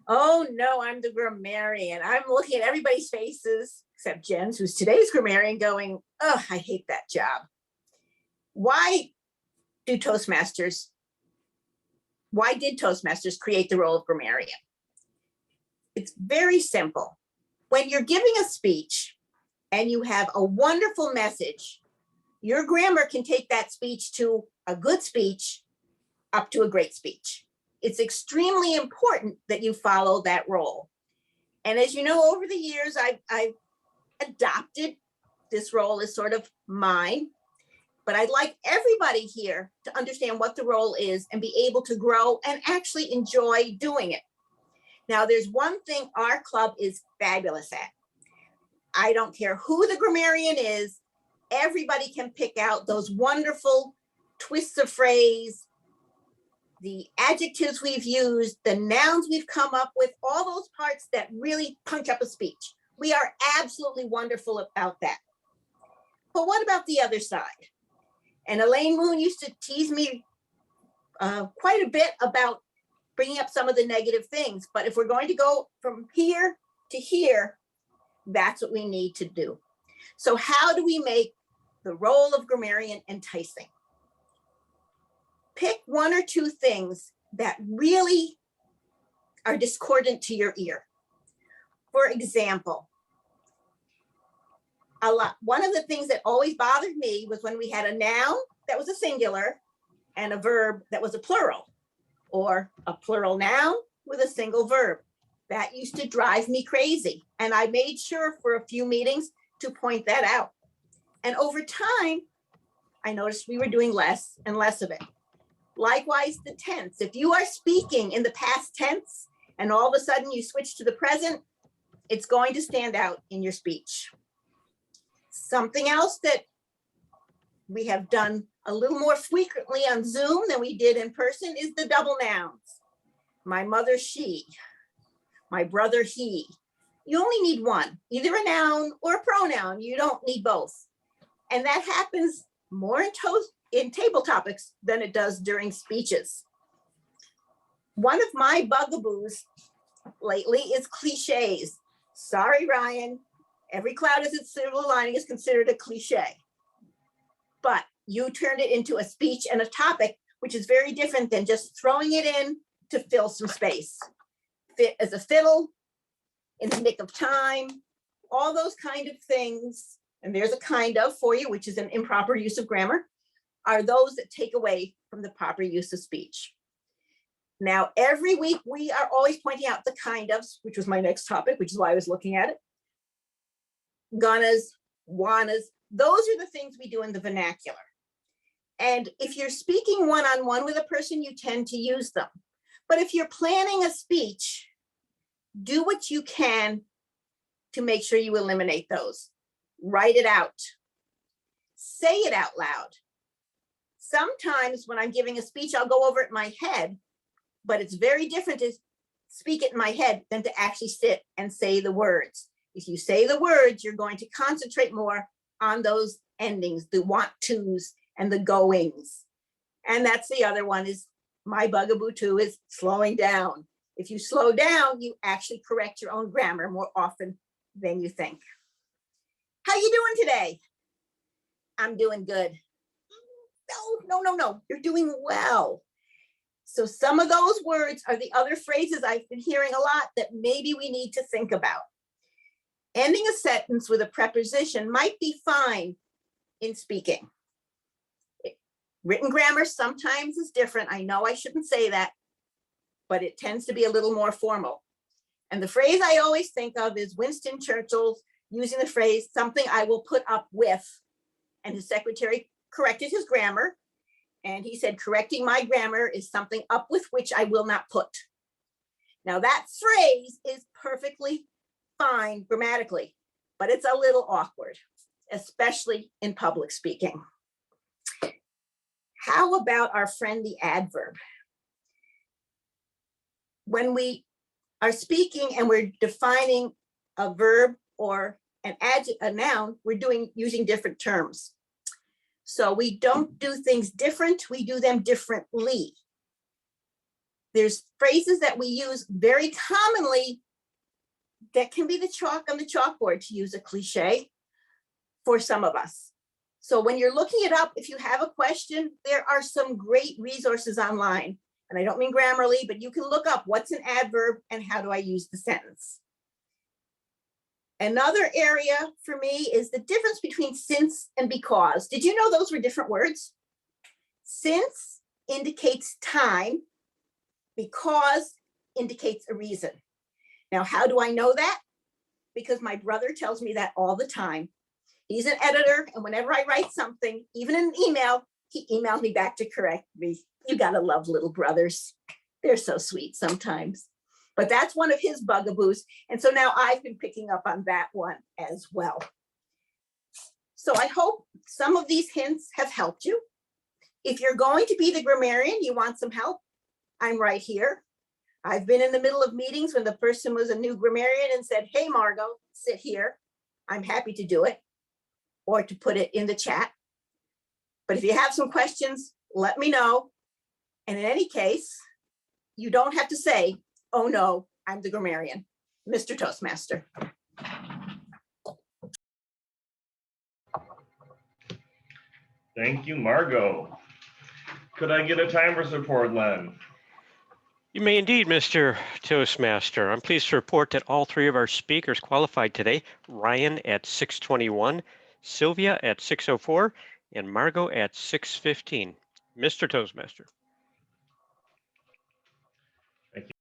Oh no, I'm the grammarian. I'm looking at everybody's faces except Jen's, who's today's grammarian, going, oh, I hate that job. Why did Toastmasters create the role of grammarian? It's very simple. When you're giving a speech and you have a wonderful message, your grammar can take that speech to a good speech up to a great speech. It's extremely important that you follow that role. And as you know, over the years, I've adopted this role as sort of mine, but I'd like everybody here to understand what the role is and be able to grow and actually enjoy doing it. Now, there's one thing our club is fabulous at. I don't care who the grammarian is, everybody can pick out those wonderful twists of phrase, the adjectives we've used, the nouns we've come up with, all those parts that really punch up a speech. We are absolutely wonderful about that. But what about the other side? And Elaine Moon used to tease me quite a bit about bringing up some of the negative things. But if we're going to go from here to here, that's what we need to do. So how do we make the role of grammarian enticing? Pick one or two things that really are discordant to your ear. For example, one of the things that always bothered me was when we had a noun that was a singular and a verb that was a plural, or a plural noun with a single verb. That used to drive me crazy. And I made sure for a few meetings to point that out. And over time, I noticed we were doing less and less of it. Likewise, the tense. If you are speaking in the past tense and all of a sudden you switch to the present, it's going to stand out in your speech. Something else that we have done a little more frequently on Zoom than we did in person is the double nouns. My mother, she. My brother, he. You only need one, either a noun or a pronoun. You don't need both. And that happens more in table topics than it does during speeches. One of my bugaboos lately is cliches. Sorry, Ryan. Every cloud is its silver lining is considered a cliche. But you turned it into a speech and a topic, which is very different than just throwing it in to fill some space. Fit as a fiddle, in the nick of time, all those kind of things. And there's a kind of for you, which is an improper use of grammar, are those that take away from the proper use of speech. Now, every week we are always pointing out the kind ofs, which was my next topic, which is why I was looking at it. Gonnas, wannas, those are the things we do in the vernacular. And if you're speaking one-on-one with a person, you tend to use them. But if you're planning a speech, do what you can to make sure you eliminate those. Write it out. Say it out loud. Sometimes when I'm giving a speech, I'll go over it in my head, but it's very different to speak it in my head than to actually sit and say the words. If you say the words, you're going to concentrate more on those endings, the want tos and the goings. And that's the other one is my bugaboo too is slowing down. If you slow down, you actually correct your own grammar more often than you think. How you doing today? I'm doing good. No, you're doing well. So some of those words are the other phrases I've been hearing a lot that maybe we need to think about. Ending a sentence with a preposition might be fine in speaking. Written grammar sometimes is different. I know I shouldn't say that, but it tends to be a little more formal. And the phrase I always think of is Winston Churchill using the phrase, something I will put up with. And his secretary corrected his grammar. And he said, correcting my grammar is something up with which I will not put. Now that phrase is perfectly fine grammatically, but it's a little awkward, especially in public speaking. How about our friend, the adverb? When we are speaking and we're defining a verb or an adjective, a noun, we're using different terms. So we don't do things different, we do them differently. There's phrases that we use very commonly that can be the chalk on the chalkboard, to use a cliche, for some of us. So when you're looking it up, if you have a question, there are some great resources online. And I don't mean Grammarly, but you can look up what's an adverb and how do I use the sentence. Another area for me is the difference between since and because. Did you know those were different words? Since indicates time, because indicates a reason. Now, how do I know that? Because my brother tells me that all the time. He's an editor, and whenever I write something, even in an email, he emails me back to correct me. You gotta love little brothers. They're so sweet sometimes. But that's one of his bugaboos. And so now I've been picking up on that one as well. So I hope some of these hints have helped you. If you're going to be the grammarian, you want some help, I'm right here. I've been in the middle of meetings when the person was a new grammarian and said, hey, Margo, sit here. I'm happy to do it, or to put it in the chat. But if you have some questions, let me know. And in any case, you don't have to say, oh no, I'm the grammarian, Mr. Toastmaster. Thank you, Margo. Could I get a timers report, Len? You may indeed, Mr. Toastmaster. I'm pleased to report that all three of our speakers qualified today. Ryan at 6:21, Sylvia at 6:04, and Margo at 6:15. Mr. Toastmaster. Thank you.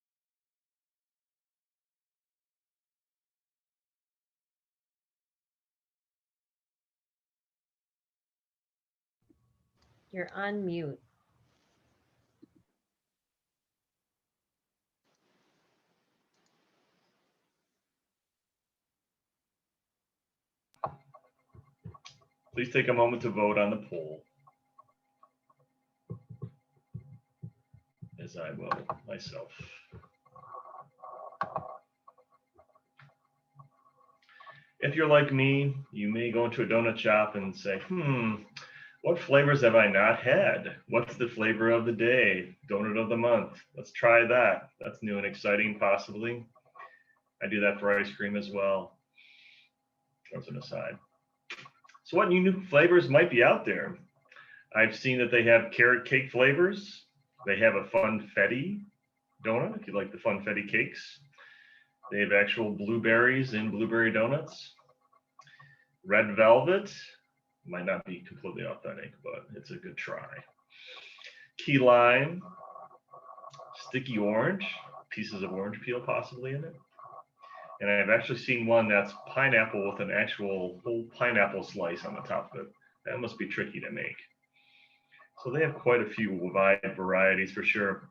You're on mute. Please take a moment to vote on the poll, as I will myself. If you're like me, you may go into a donut shop and say, What flavors have I not had? What's the flavor of the day? Donut of the month. Let's try that. That's new and exciting, possibly. I do that for ice cream as well. That's an aside. So what new flavors might be out there? I've seen that they have carrot cake flavors. They have a funfetti donut, if you like the funfetti cakes. They have actual blueberries in blueberry donuts. Red velvet. Might not be completely authentic, but it's a good try. Key lime, sticky orange, pieces of orange peel possibly in it. And I've actually seen one that's pineapple with an actual whole pineapple slice on the top of it. That must be tricky to make. So they have quite a few wide varieties for sure.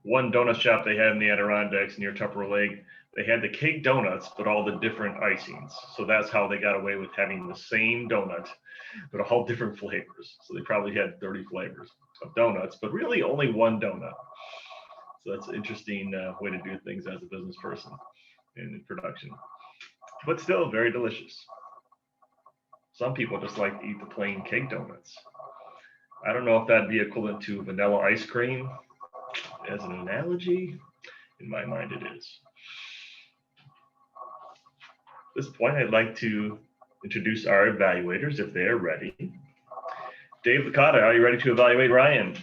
One donut shop they had in the Adirondacks near Tupper Lake, they had the cake donuts, but all the different icings. So that's how they got away with having the same donut, but all different flavors. So they probably had 30 flavors of donuts, but really only one donut. So that's an interesting way to do things as a business person in production, but still very delicious. Some people just like to eat the plain cake donuts. I don't know if that'd be equivalent to vanilla ice cream as an analogy. In my mind, it is. At this point, I'd like to introduce our evaluators if they are ready. Dave Licata, are you ready to evaluate Ryan?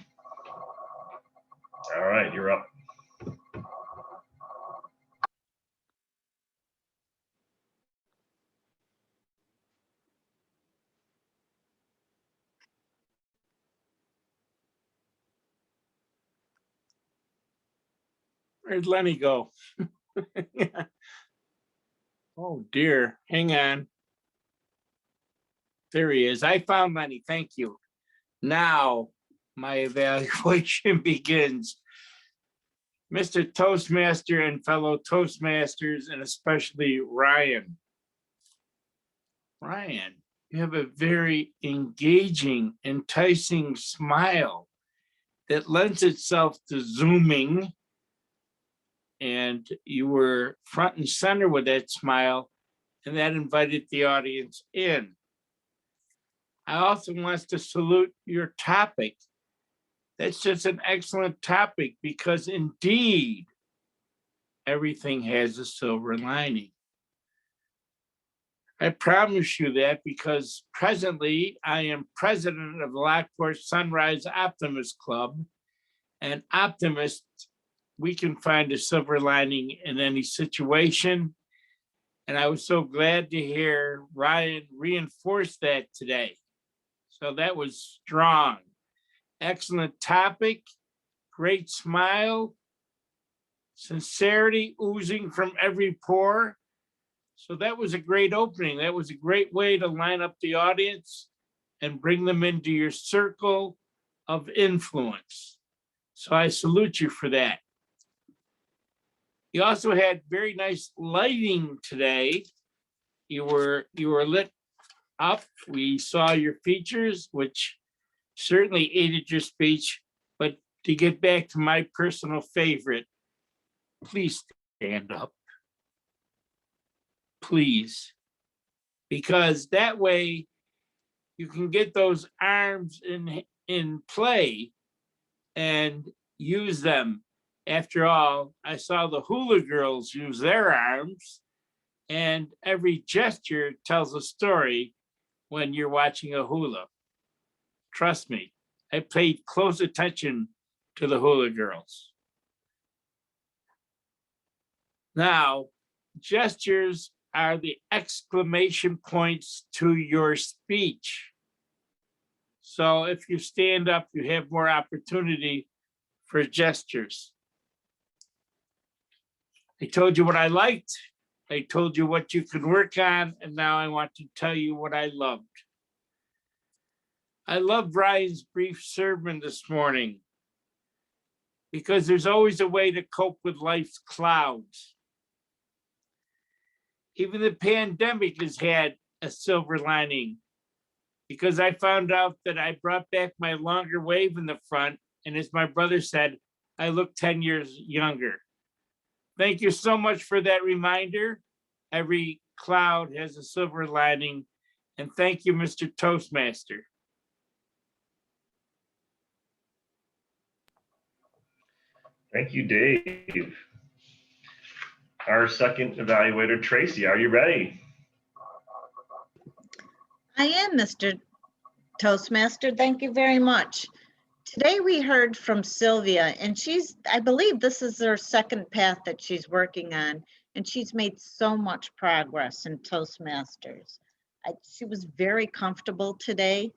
All right, you're up. Where'd Lenny go? Oh dear, hang on. There he is. I found Lenny, thank you. Now my evaluation begins. Mr. Toastmaster and fellow Toastmasters, and especially Ryan. Ryan, you have a very engaging, enticing smile that lends itself to zooming. And you were front and center with that smile, and that invited the audience in. I also want to salute your topic. That's just an excellent topic because indeed, everything has a silver lining. I promise you that because presently I am president of the Lockport Sunrise Optimist Club, and optimists, we can find a silver lining in any situation. And I was so glad to hear Ryan reinforce that today. So that was strong. Excellent topic, great smile, sincerity oozing from every pore. So that was a great opening. That was a great way to line up the audience and bring them into your circle of influence. So I salute you for that. You also had very nice lighting today. You were lit up. We saw your features, which certainly aided your speech. But to get back to my personal favorite, please stand up. Please. Because that way you can get those arms in play and use them. After all, I saw the hula girls use their arms, and every gesture tells a story when you're watching a hula. Trust me, I paid close attention to the hula girls. Now, gestures are the exclamation points to your speech. So if you stand up, you have more opportunity for gestures. I told you what I liked. I told you what you could work on, and now I want to tell you what I loved. I loved Ryan's brief sermon this morning because there's always a way to cope with life's clouds. Even the pandemic has had a silver lining because I found out that I brought back my longer wave in the front, and as my brother said, I look 10 years younger. Thank you so much for that reminder. Every cloud has a silver lining. And thank you, Mr. Toastmaster. Thank you, Dave. Our second evaluator, Tracy, are you ready? I am, Mr. Toastmaster. Thank you very much. Today we heard from Sylvia, and I believe this is her second path that she's working on, and she's made so much progress in Toastmasters. She was very comfortable today,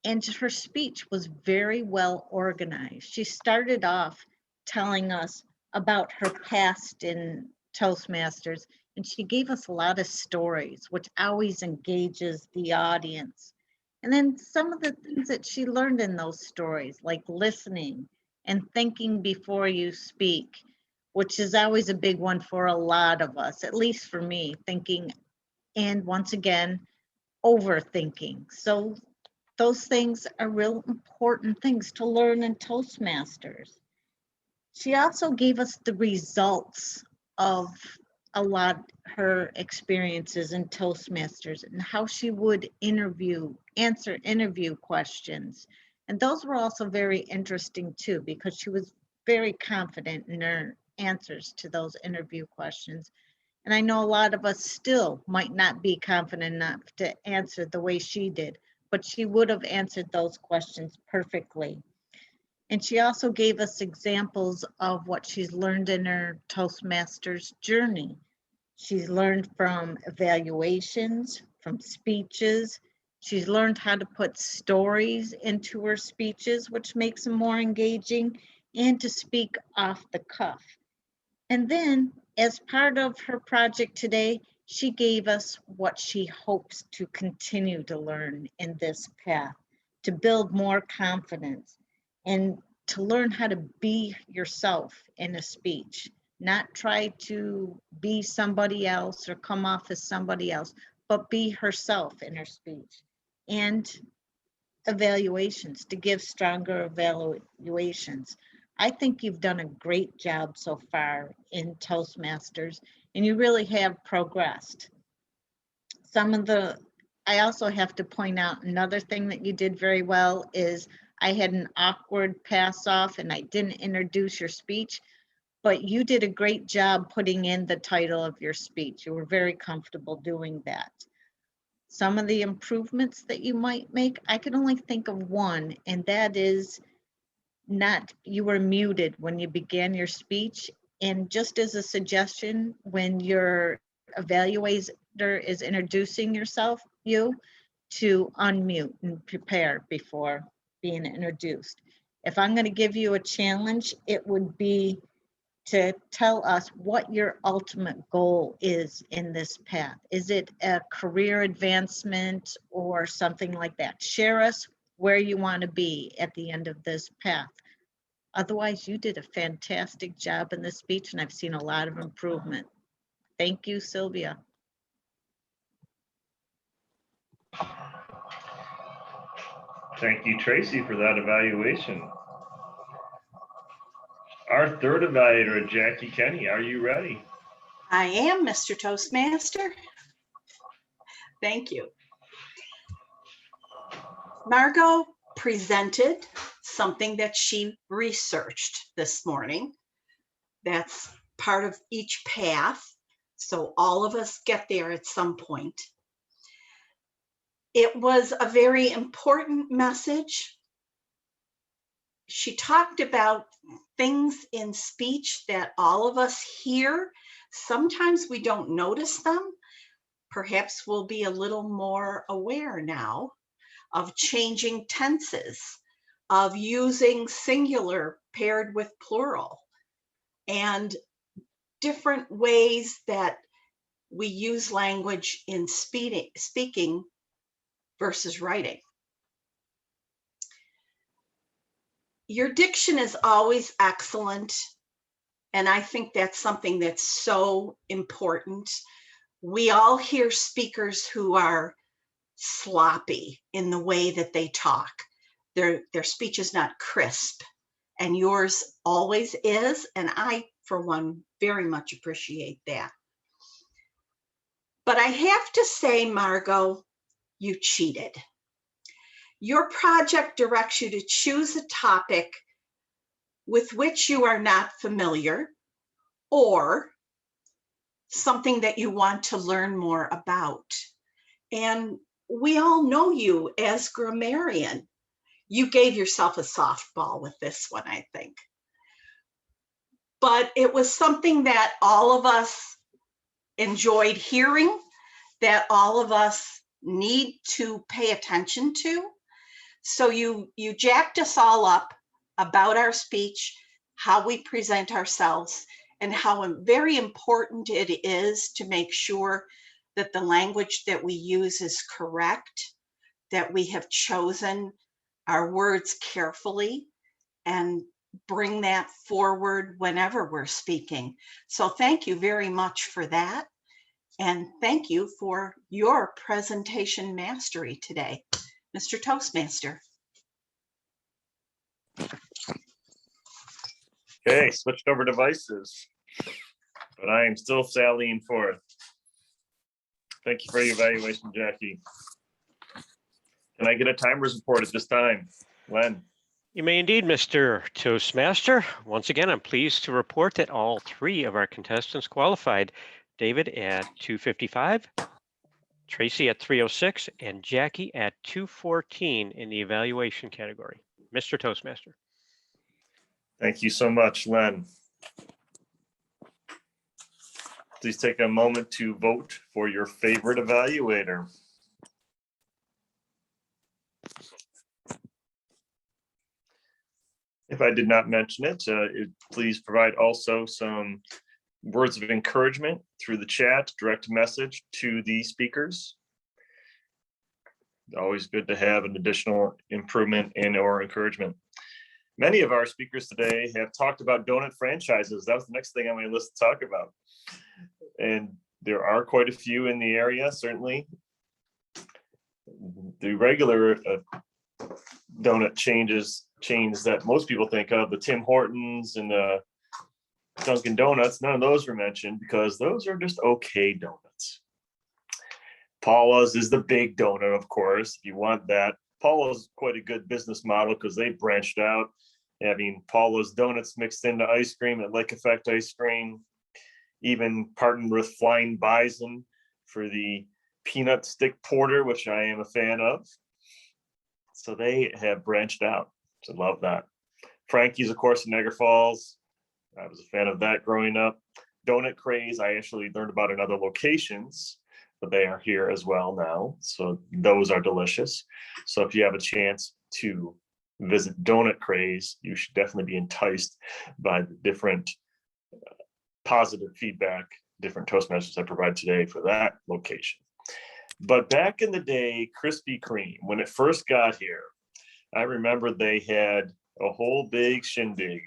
and her speech was very well organized. She started off telling us about her past in Toastmasters, and she gave us a lot of stories, which always engages the audience. And then some of the things that she learned in those stories, like listening and thinking before you speak, which is always a big one for a lot of us, at least for me, thinking, and once again, overthinking. So those things are real important things to learn in Toastmasters. She also gave us the results of her experiences in Toastmasters and how she would answer interview questions. And those were also very interesting too, because she was very confident in her answers to those interview questions. And I know a lot of us still might not be confident enough to answer the way she did, but she would have answered those questions perfectly. And she also gave us examples of what she's learned in her Toastmasters journey. She's learned from evaluations, from speeches. She's learned how to put stories into her speeches, which makes them more engaging, and to speak off the cuff. And then, as part of her project today, she gave us what she hopes to continue to learn in this path, to build more confidence and to learn how to be yourself in a speech, not try to be somebody else or come off as somebody else, but be herself in her speech. And evaluations, to give stronger evaluations. I think you've done a great job so far in Toastmasters, and you really have progressed. I also have to point out another thing that you did very well is I had an awkward pass off and I didn't introduce your speech, but you did a great job putting in the title of your speech. You were very comfortable doing that. Some of the improvements that you might make, I can only think of one, and that is you were muted when you began your speech. And just as a suggestion, when your evaluator is introducing you to unmute and prepare before being introduced. If I'm going to give you a challenge, it would be to tell us what your ultimate goal is in this path. Is it a career advancement or something like that? Share us where you want to be at the end of this path. Otherwise, you did a fantastic job in this speech, and I've seen a lot of improvement. Thank you, Sylvia. Thank you, Tracy, for that evaluation. Our third evaluator, Jackie Kenny, are you ready? I am, Mr. Toastmaster. Thank you. Margo presented something that she researched this morning. That's part of each path, so all of us get there at some point. It was a very important message. She talked about things in speech that all of us hear. Sometimes we don't notice them. Perhaps we'll be a little more aware now of changing tenses, of using singular paired with plural, and different ways that we use language in speaking versus writing. Your diction is always excellent, and I think that's something that's so important. We all hear speakers who are sloppy in the way that they talk. Their speech is not crisp, and yours always is, and I, for one, very much appreciate that. But I have to say, Margo, you cheated. Your project directs you to choose a topic with which you are not familiar, or something that you want to learn more about. And we all know you as grammarian. You gave yourself a softball with this one, I think. But it was something that all of us enjoyed hearing, that all of us need to pay attention to. So you jacked us all up about our speech, how we present ourselves, and how very important it is to make sure that the language that we use is correct, that we have chosen our words carefully, and bring that forward whenever we're speaking. So thank you very much for that. And thank you for your presentation mastery today, Mr. Toastmaster. Okay, switched over devices, but I am still sallying forth. Thank you for your evaluation, Jackie. Can I get a timer's report at this time? Len? You may indeed, Mr. Toastmaster. Once again, I'm pleased to report that all 3 of our contestants qualified. David at 2:55, Tracy at 3:06, and Jackie at 2:14 in the evaluation category. Mr. Toastmaster. Thank you so much, Len. Please take a moment to vote for your favorite evaluator. If I did not mention it, please provide also some words of encouragement through the chat, direct message to the speakers. Always good to have an additional improvement in or encouragement. Many of our speakers today have talked about donut franchises. That was the next thing on my list to talk about. And there are quite a few in the area, certainly. The regular donut chains that most people think of, the Tim Hortons and the Dunkin' Donuts, none of those were mentioned because those are just okay donuts. Paula's is the big donut, of course, if you want that. Paula's quite a good business model because they branched out, having Paula's donuts mixed into ice cream at Lake Effect Ice Cream, even partnered with Flying Bison for the peanut stick porter, which I am a fan of. So they have branched out. So love that. Frankie's, of course, in Niagara Falls. I was a fan of that growing up. Donut Craze, I actually learned about in other locations, but they are here as well now. So those are delicious. So if you have a chance to visit Donut Craze, you should definitely be enticed by the different positive feedback different Toastmasters I provide today for that location. But back in the day, Krispy Kreme, when it first got here, I remember they had a whole big shindig.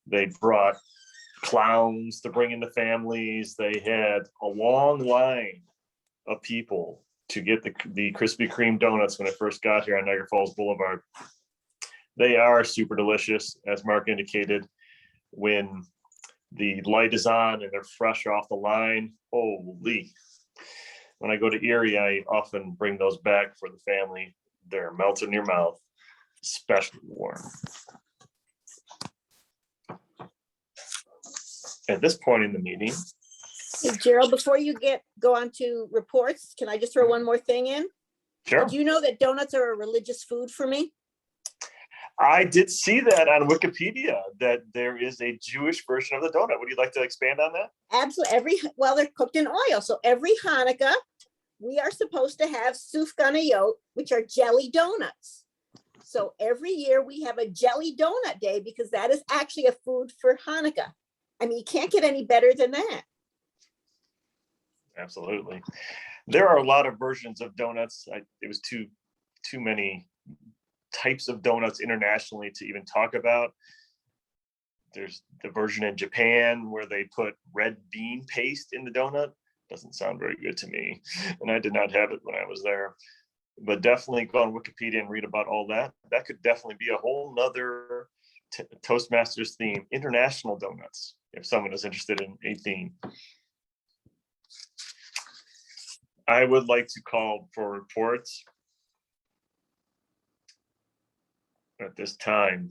They brought clowns to bring in the families. They had a long line of people to get the Krispy Kreme donuts when it first got here on Niagara Falls Boulevard. They are super delicious, as Mark indicated. When the light is on and they're fresh off the line, holy. When I go to Erie, I often bring those back for the family. They're melt in your mouth, especially warm. At this point in the meeting. Hey, Gerald, before you go on to reports, can I just throw one more thing in? Sure. Did you know that donuts are a religious food for me? I did see that on Wikipedia, that there is a Jewish version of the donut. Would you like to expand on that? Absolutely. Well, they're cooked in oil. So every Hanukkah, we are supposed to have sufganiyot, which are jelly donuts. So every year we have a jelly donut day because that is actually a food for Hanukkah. I mean, you can't get any better than that. Absolutely. There are a lot of versions of donuts. It was too many types of donuts internationally to even talk about. There's the version in Japan where they put red bean paste in the donut. Doesn't sound very good to me. And I did not have it when I was there. But definitely go on Wikipedia and read about all that. That could definitely be a whole nother Toastmasters theme, international donuts, if someone is interested in a theme. I would like to call for reports at this time.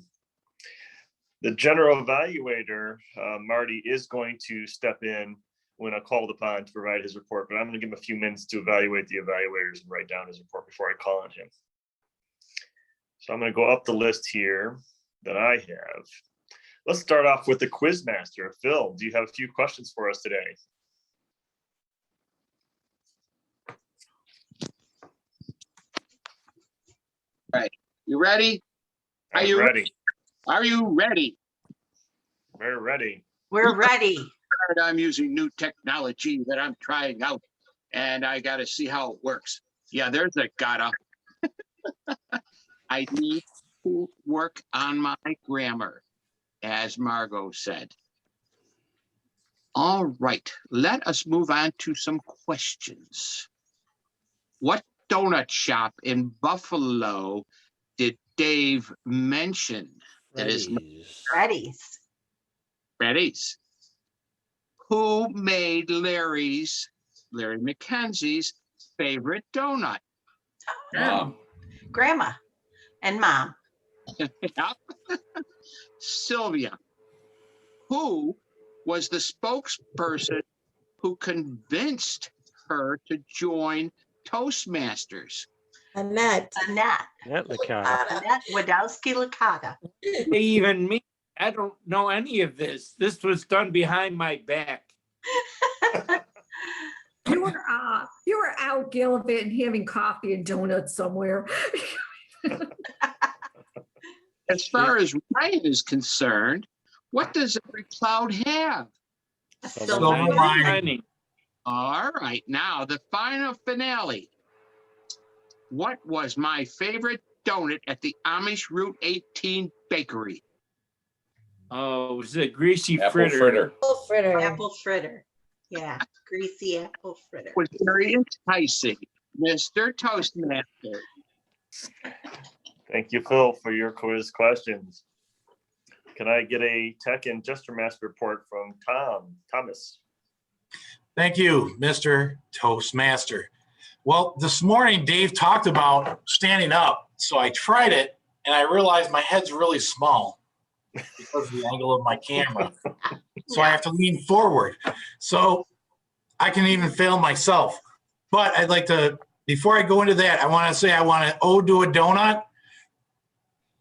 The general evaluator, Marty, is going to step in when called upon to provide his report, but I'm going to give him a few minutes to evaluate the evaluators and write down his report before I call on him. So I'm going to go up the list here that I have. Let's start off with the quiz master. Phil, do you have a few questions for us today? Right. You ready? Are I'm you ready? Are you ready? We're ready. We're ready. I'm using new technology that I'm trying out, and I got to see how it works. Yeah, there's a gotta. I need to work on my grammar, as Margo said. All right, let us move on to some questions. What donut shop in Buffalo did Dave mention? That is Freddy's. Freddy's. Who made Larry McKenzie's favorite donut? Grandma and Mom. Yep. Sylvia. Who was the spokesperson who convinced her to join Toastmasters? Annette. Annette. Annette Licata. Annette Wadowski-Licata. Even me, I don't know any of this. This was done behind my back. You were out gallivanting, having coffee and donuts somewhere. As far as Ryan is concerned, what does every cloud have? Silver lining. All right, now the final finale. What was my favorite donut at the Amish Route 18 bakery? Oh, it was a greasy Apple fritter. fritter. Apple fritter. Apple fritter. Yeah, greasy apple fritter. Was very enticing, Mr. Toastmaster. Thank you, Phil, for your quiz questions. Can I get a tech and gesture master report from Thomas? Thank you, Mr. Toastmaster. Well, this morning, Dave talked about standing up. So I tried it and I realized my head's really small because of the angle of my camera. So I have to lean forward. So I can even fail myself. But I'd like to, before I go into that, I want to say I want to ode to a donut.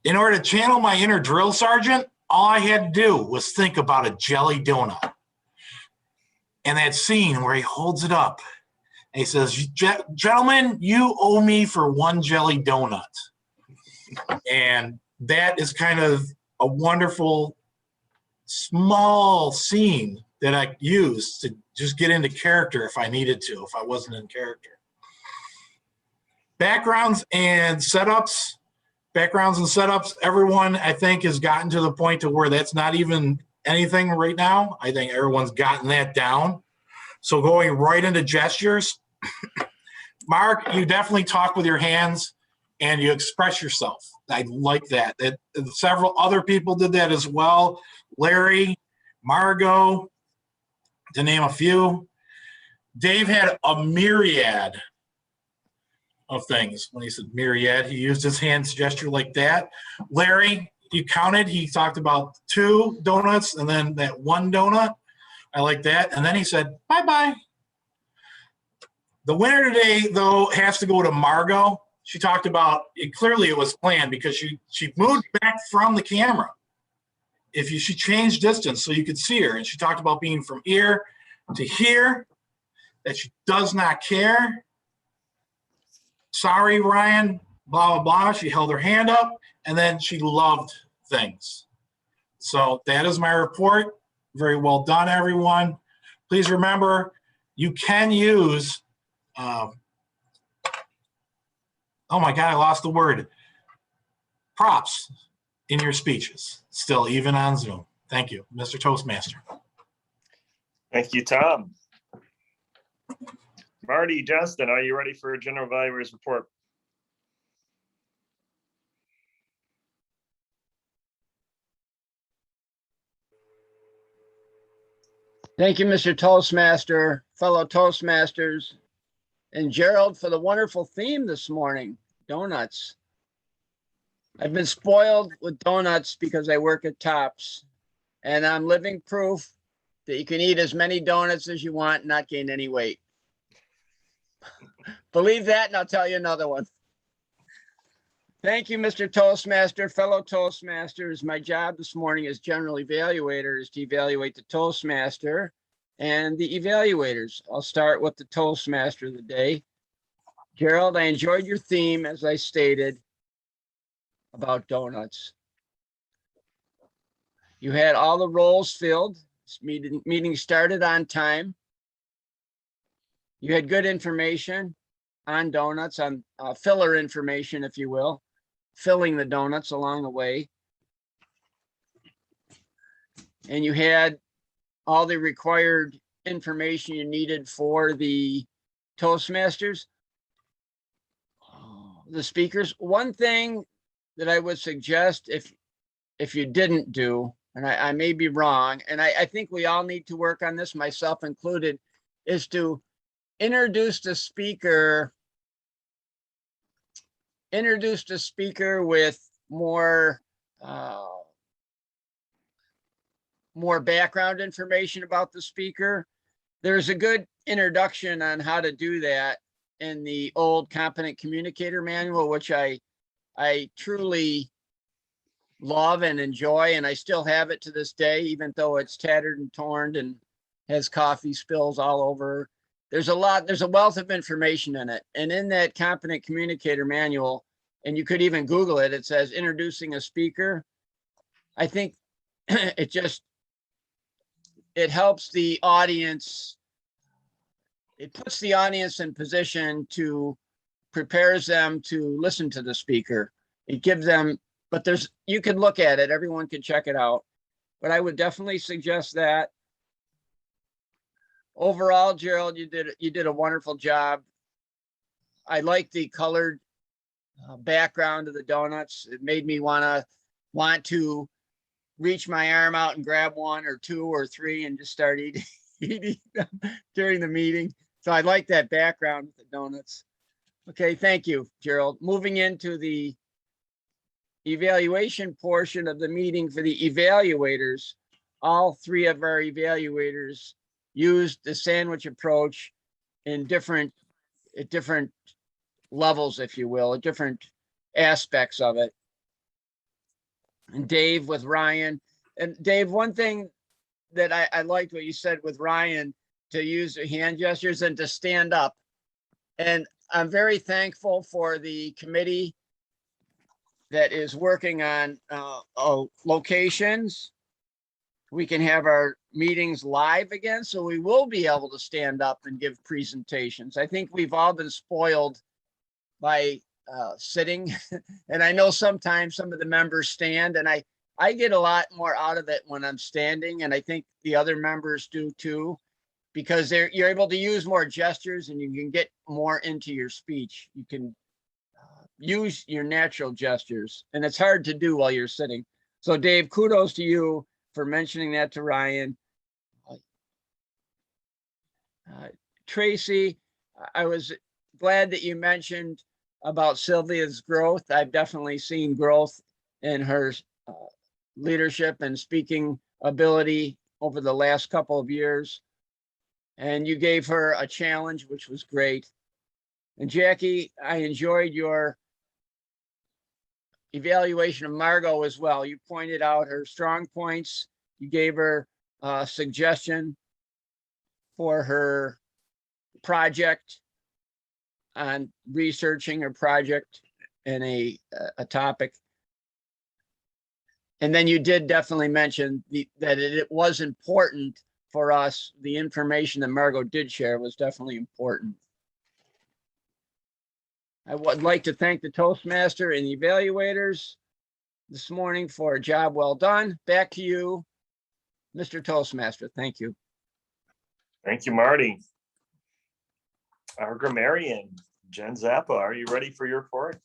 In order to channel my inner drill sergeant, all I had to do was think about a jelly donut. And that scene where he holds it up and he says, gentlemen, you owe me for one jelly donut. And that is kind of a wonderful, small scene that I used to just get into character if I needed to, if I wasn't in character. Backgrounds and setups, everyone I think has gotten to the point to where that's not even anything right now. I think everyone's gotten that down. So going right into gestures, Mark, you definitely talk with your hands and you express yourself. I like that. Several other people did that as well. Larry, Margo, to name a few. Dave had a myriad of things. When he said myriad, he used his hands gesture like that. Larry, you counted, he talked about 2 donuts and then that 1 donut. I like that. And then he said, bye-bye. The winner today, though, has to go to Margo. She talked about, clearly it was planned because she moved back from the camera. She changed distance so you could see her. And she talked about being from ear to here, that she does not care. Sorry, Ryan, blah, blah, blah. She held her hand up, and then she loved things. So that is my report. Very well done, everyone. Please remember, you can use, oh my God, I lost the word, props in your speeches, still, even on Zoom. Thank you, Mr. Toastmaster. Thank you, Tom. Marty, Justin, are you ready for a general evaluator's report? Thank you, Mr. Toastmaster, fellow Toastmasters, and Gerald for the wonderful theme this morning, donuts. I've been spoiled with donuts because I work at Tops, and I'm living proof that you can eat as many donuts as you want and not gain any weight. Believe that, and I'll tell you another one. Thank you, Mr. Toastmaster, fellow Toastmasters. My job this morning as general evaluator is to evaluate the Toastmaster and the evaluators. I'll start with the Toastmaster of the day. Gerald, I enjoyed your theme, as I stated, about donuts. You had all the roles filled. This meeting started on time. You had good information on donuts, on filler information, if you will, filling the donuts along the way. And you had all the required information you needed for the Toastmasters, the speakers. One thing that I would suggest, if you didn't do, and I may be wrong, and I think we all need to work on this, myself included, is to introduce the speaker with more background information about the speaker. There's a good introduction on how to do that in the old Competent Communicator Manual, which I truly love and enjoy, and I still have it to this day, even though it's tattered and torn and has coffee spills all over. There's a wealth of information in it. And in that Competent Communicator Manual, and you could even Google it, it says introducing a speaker. I think it helps the audience. It puts the audience in position to prepares them to listen to the speaker. It gives them, but you can look at it, everyone can check it out. But I would definitely suggest that. Overall, Gerald, you did a wonderful job. I like the colored background of the donuts. It made me want to reach my arm out and grab one or two or three and just start eating them during the meeting. So I like that background with the donuts. Okay, thank you, Gerald. Moving into the evaluation portion of the meeting for the evaluators, all three of our evaluators used the sandwich approach at different levels, if you will, at different aspects of it. And Dave with Ryan. And Dave, one thing that I liked what you said with Ryan, to use hand gestures and to stand up. And I'm very thankful for the committee that is working on locations. We can have our meetings live again, so we will be able to stand up and give presentations. I think we've all been spoiled by sitting, and I know sometimes some of the members stand, and I get a lot more out of it when I'm standing, and I think the other members do too, because you're able to use more gestures and you can get more into your speech. You can use your natural gestures, and it's hard to do while you're sitting. So Dave, kudos to you for mentioning that to Ryan. Tracy, I was glad that you mentioned about Sylvia's growth. I've definitely seen growth in her leadership and speaking ability over the last couple of years. And you gave her a challenge, which was great. And Jackie, I enjoyed your evaluation of Margo as well. You pointed out her strong points. You gave her a suggestion for her project on researching her project in a topic. And then you did definitely mention that it was important for us. The information that Margo did share was definitely important. I would like to thank the Toastmaster and the evaluators this morning for a job well done. Back to you, Mr. Toastmaster. Thank you. Thank you, Marty. Our grammarian, Jen Zappa, are you ready for your report?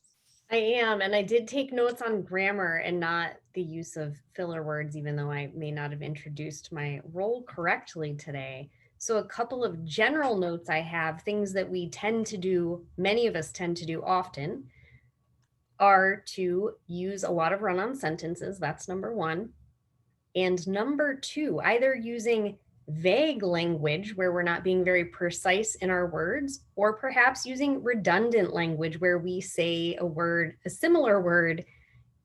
I am, and I did take notes on grammar and not the use of filler words, even though I may not have introduced my role correctly today. So a couple of general notes I have, things that we tend to do, many of us tend to do often, are to use a lot of run-on sentences. That's number one. And number two, either using vague language where we're not being very precise in our words, or perhaps using redundant language where we say a word, a similar word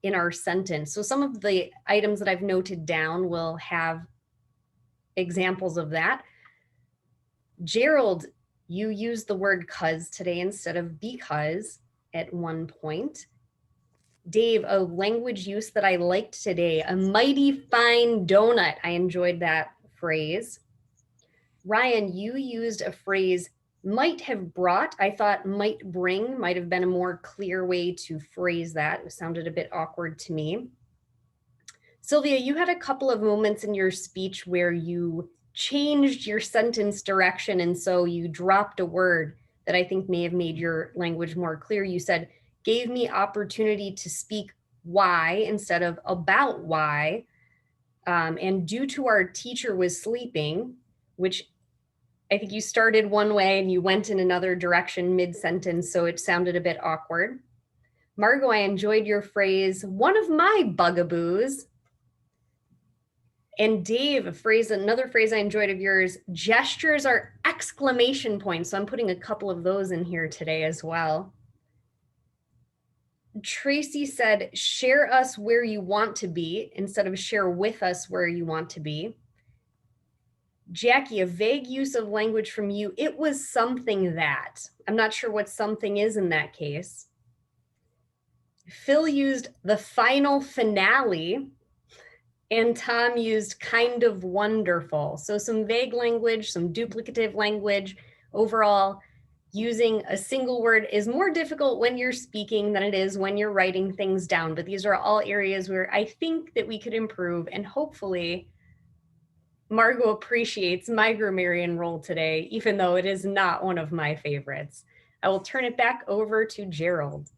in our sentence. So some of the items that I've noted down will have examples of that. Gerald, you used the word cause today instead of because at one point. Dave, a language use that I liked today, a mighty fine donut. I enjoyed that phrase. Ryan, you used a phrase, might have brought. I thought might bring might have been a more clear way to phrase that. It sounded a bit awkward to me. Sylvia, you had a couple of moments in your speech where you changed your sentence direction, and so you dropped a word that I think may have made your language more clear. You said, gave me opportunity to speak why instead of about why. And due to our teacher was sleeping, which I think you started one way and you went in another direction mid-sentence, so it sounded a bit awkward. Margo, I enjoyed your phrase, one of my bugaboos. And Dave, another phrase I enjoyed of yours, gestures are exclamation points. So I'm putting a couple of those in here today as well. Tracy said, share us where you want to be instead of share with us where you want to be. Jackie, a vague use of language from you. It was something that. I'm not sure what something is in that case. Phil used the final finale, and Tom used kind of wonderful. So some vague language, some duplicative language. Overall, using a single word is more difficult when you're speaking than it is when you're writing things down. But these are all areas where I think that we could improve, and hopefully Margo appreciates my grammarian role today, even though it is not one of my favorites. I will turn it back over to Gerald.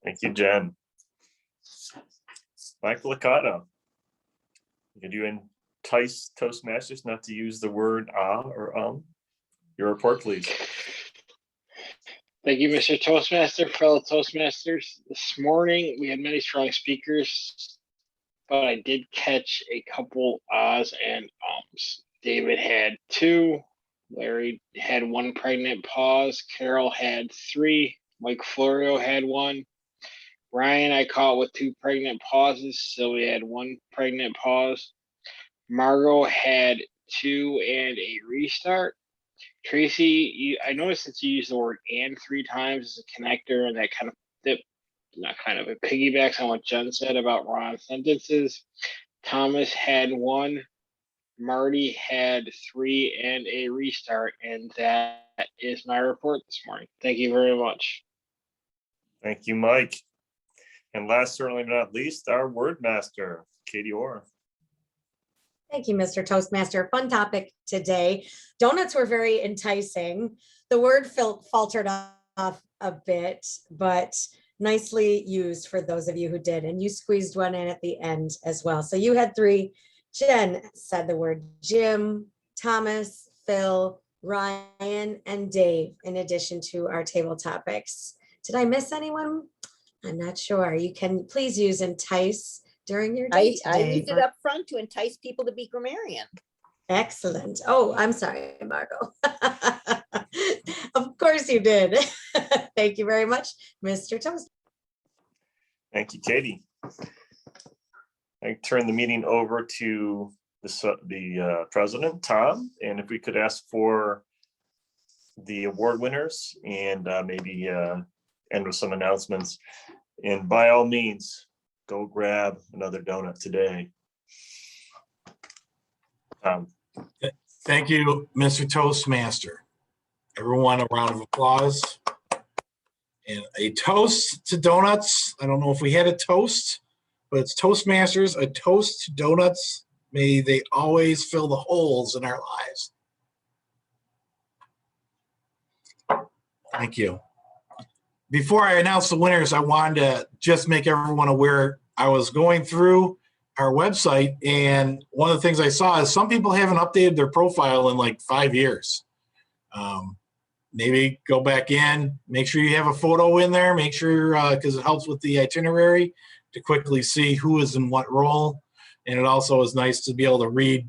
Thank you, Jen. Mike Licata, could you entice Toastmasters not to use the word or Your report, please. Thank you, Mr. Toastmaster, fellow Toastmasters. This morning, we had many strong speakers, but I did catch a couple ahs and ums. David had 2. Larry had 1 pregnant pause. Carol had 3. Mike Florio had 1. Ryan, I caught with 2 pregnant pauses. Sylvia had 1 pregnant pause. Margo had 2 and a restart. Tracy, I noticed that you used the word and 3 times as a connector, and that kind of it piggybacks on what Jen said about run-on sentences. Thomas had 1. Marty had 3 and a restart, and that is my report this morning. Thank you very much. Thank you, Mike. And last, certainly not least, our word master, Katie Orr. Thank you, Mr. Toastmaster. Fun topic today. Donuts were very enticing. The word faltered off a bit, but nicely used for those of you who did. And you squeezed one in at the end as well. So you had 3. Jen said the word Jim, Thomas, Phil, Ryan, and Dave, in addition to our table topics. Did I miss anyone? I'm not sure. You can please use entice during your day I today. used it up front to entice people to be grammarian. Excellent. Oh, I'm sorry, Margo. Of course you did. Thank you very much, Mr. Toast. Thank you, Katie. I turn the meeting over to the president, Tom, and if we could ask for the award winners and maybe end with some announcements. And by all means, go grab another donut today. Thank you, Mr. Toastmaster. Everyone, a round of applause. And a toast to donuts. I don't know if we had a toast, but it's Toastmasters, a toast to donuts. May they always fill the holes in our lives. Thank you. Before I announce the winners, I wanted to just make everyone aware. I was going through our website, and one of the things I saw is some people haven't updated their profile in like 5 years. maybe go back in, make sure you have a photo in there, make sure, because it helps with the itinerary to quickly see who is in what role. And it also is nice to be able to read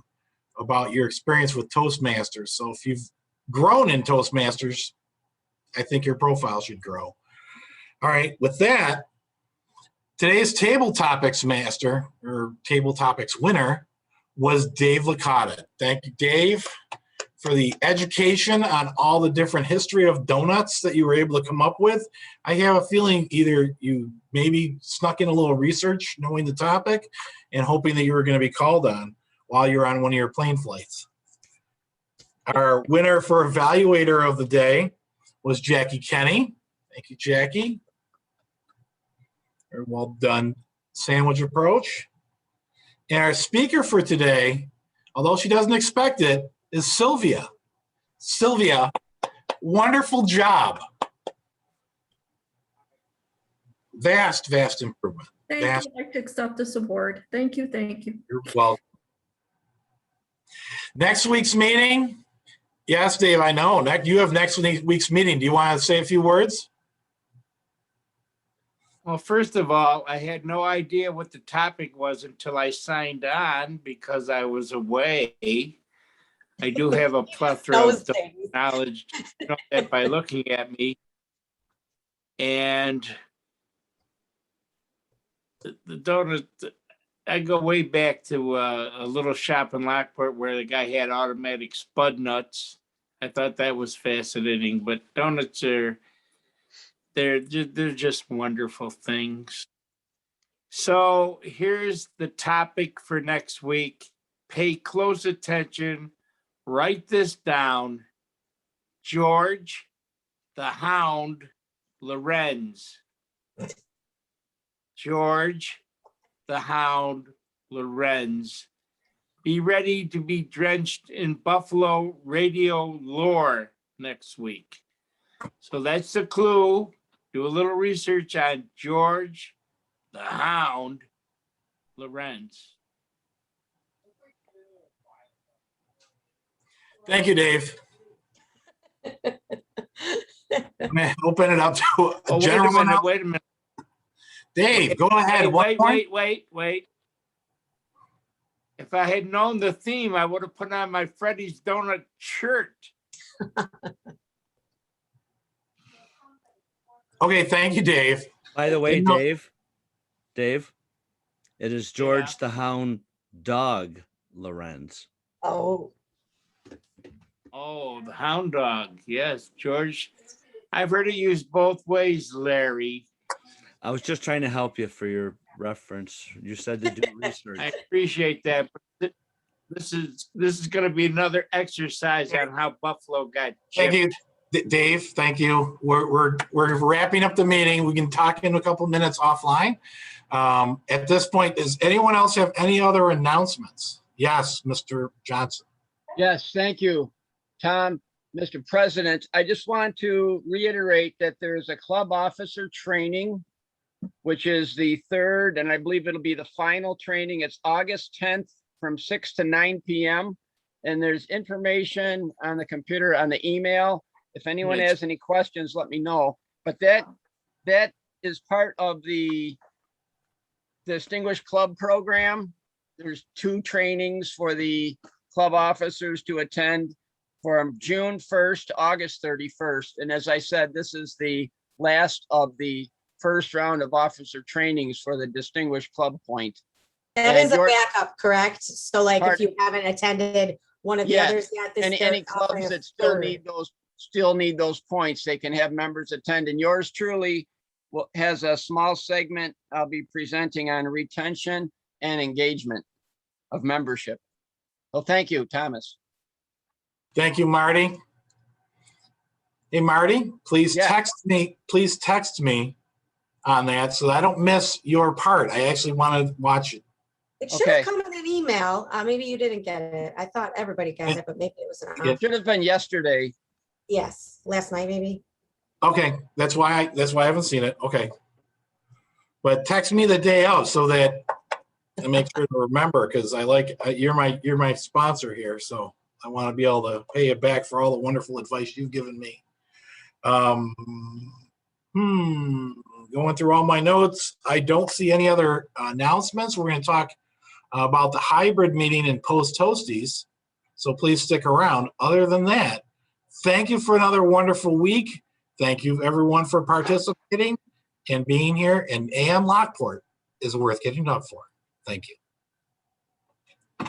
about your experience with Toastmasters. So if you've grown in Toastmasters, I think your profile should grow. All right, with that, today's table topics master, or table topics winner, was Dave Licata. Thank you, Dave, for the education on all the different history of donuts that you were able to come up with. I have a feeling either you maybe snuck in a little research knowing the topic and hoping that you were going to be called on while you're on one of your plane flights. Our winner for Evaluator of the day was Jackie Kenny. Thank you, Jackie. Very well done sandwich approach. And our speaker for today, although she doesn't expect it, is Sylvia. Sylvia, wonderful job. Vast improvement. Thank you. I'd like to accept this award. Thank you. Thank you. You're welcome. Next week's meeting. Yes, Dave, I know. You have next week's meeting. Do you want to say a few words? Well, first of all, I had no idea what the topic was until I signed on because I was away. I do have a plethora of knowledge, you know that by looking at me. And the donut, I go way back to a little shop in Lockport where the guy had automatic spud nuts. I thought that was fascinating, but donuts are, they're just wonderful things. So here's the topic for next week. Pay close attention. Write this down. George, the Hound, Lorenz. George, the Hound, Lorenz. Be ready to be drenched in Buffalo radio lore next week. So that's the clue. Do a little research on George, the Hound, Lorenz. Thank you, Dave. I'm going to open it up to a general. Wait a minute. Dave, go ahead. Wait. If I had known the theme, I would have put on my Freddy's Donut shirt. Okay, thank you, Dave. By the way, Dave, it is George the Hound Dog Lorenz. Oh, the Hound Dog. Yes, George. I've heard it used both ways, Larry. I was just trying to help you for your reference. You said to do research. I appreciate that. But this is going to be another exercise on how Buffalo got chipped. Thank you, Dave. Thank you. We're wrapping up the meeting. We can talk in a couple minutes offline. At this point, does anyone else have any other announcements? Yes, Mr. Johnson. Yes, thank you, Tom. Mr. President, I just want to reiterate that there's a club officer training, which is the third, and I believe it'll be the final training. It's August 10th from 6 to 9 p.m. And there's information on the computer, on the email. If anyone has any questions, let me know. But that is part of the Distinguished Club program. There's 2 trainings for the club officers to attend from June 1st to August 31st. And as I said, this is the last of the first round of officer trainings for the Distinguished Club point. That is a backup, correct? So like if you haven't attended one of the others yet, any clubs that still need those points, they can have members attend. And yours truly has a small segment I'll be presenting on retention and engagement of membership. So thank you, Thomas. Thank you, Marty. Hey, Marty, please text me. Please text me on that so that I don't miss your part. I actually want to watch it. It should have come in an email. Maybe you didn't get it. I thought everybody got it, but maybe it was an It should have been yesterday. Yes, last night maybe. Okay, that's why I haven't seen it. Okay, but text me the day out so that I make sure to remember, because I like you're my sponsor here, so I want to be able to pay you back for all the wonderful advice you've given me. Going through all my notes, I don't see any other announcements. We're going to talk about the hybrid meeting in Post Toasties, so please stick around. Other than that, thank you for another wonderful week. Thank you everyone for participating and being here, and AM Lockport is worth getting up for. Thank you.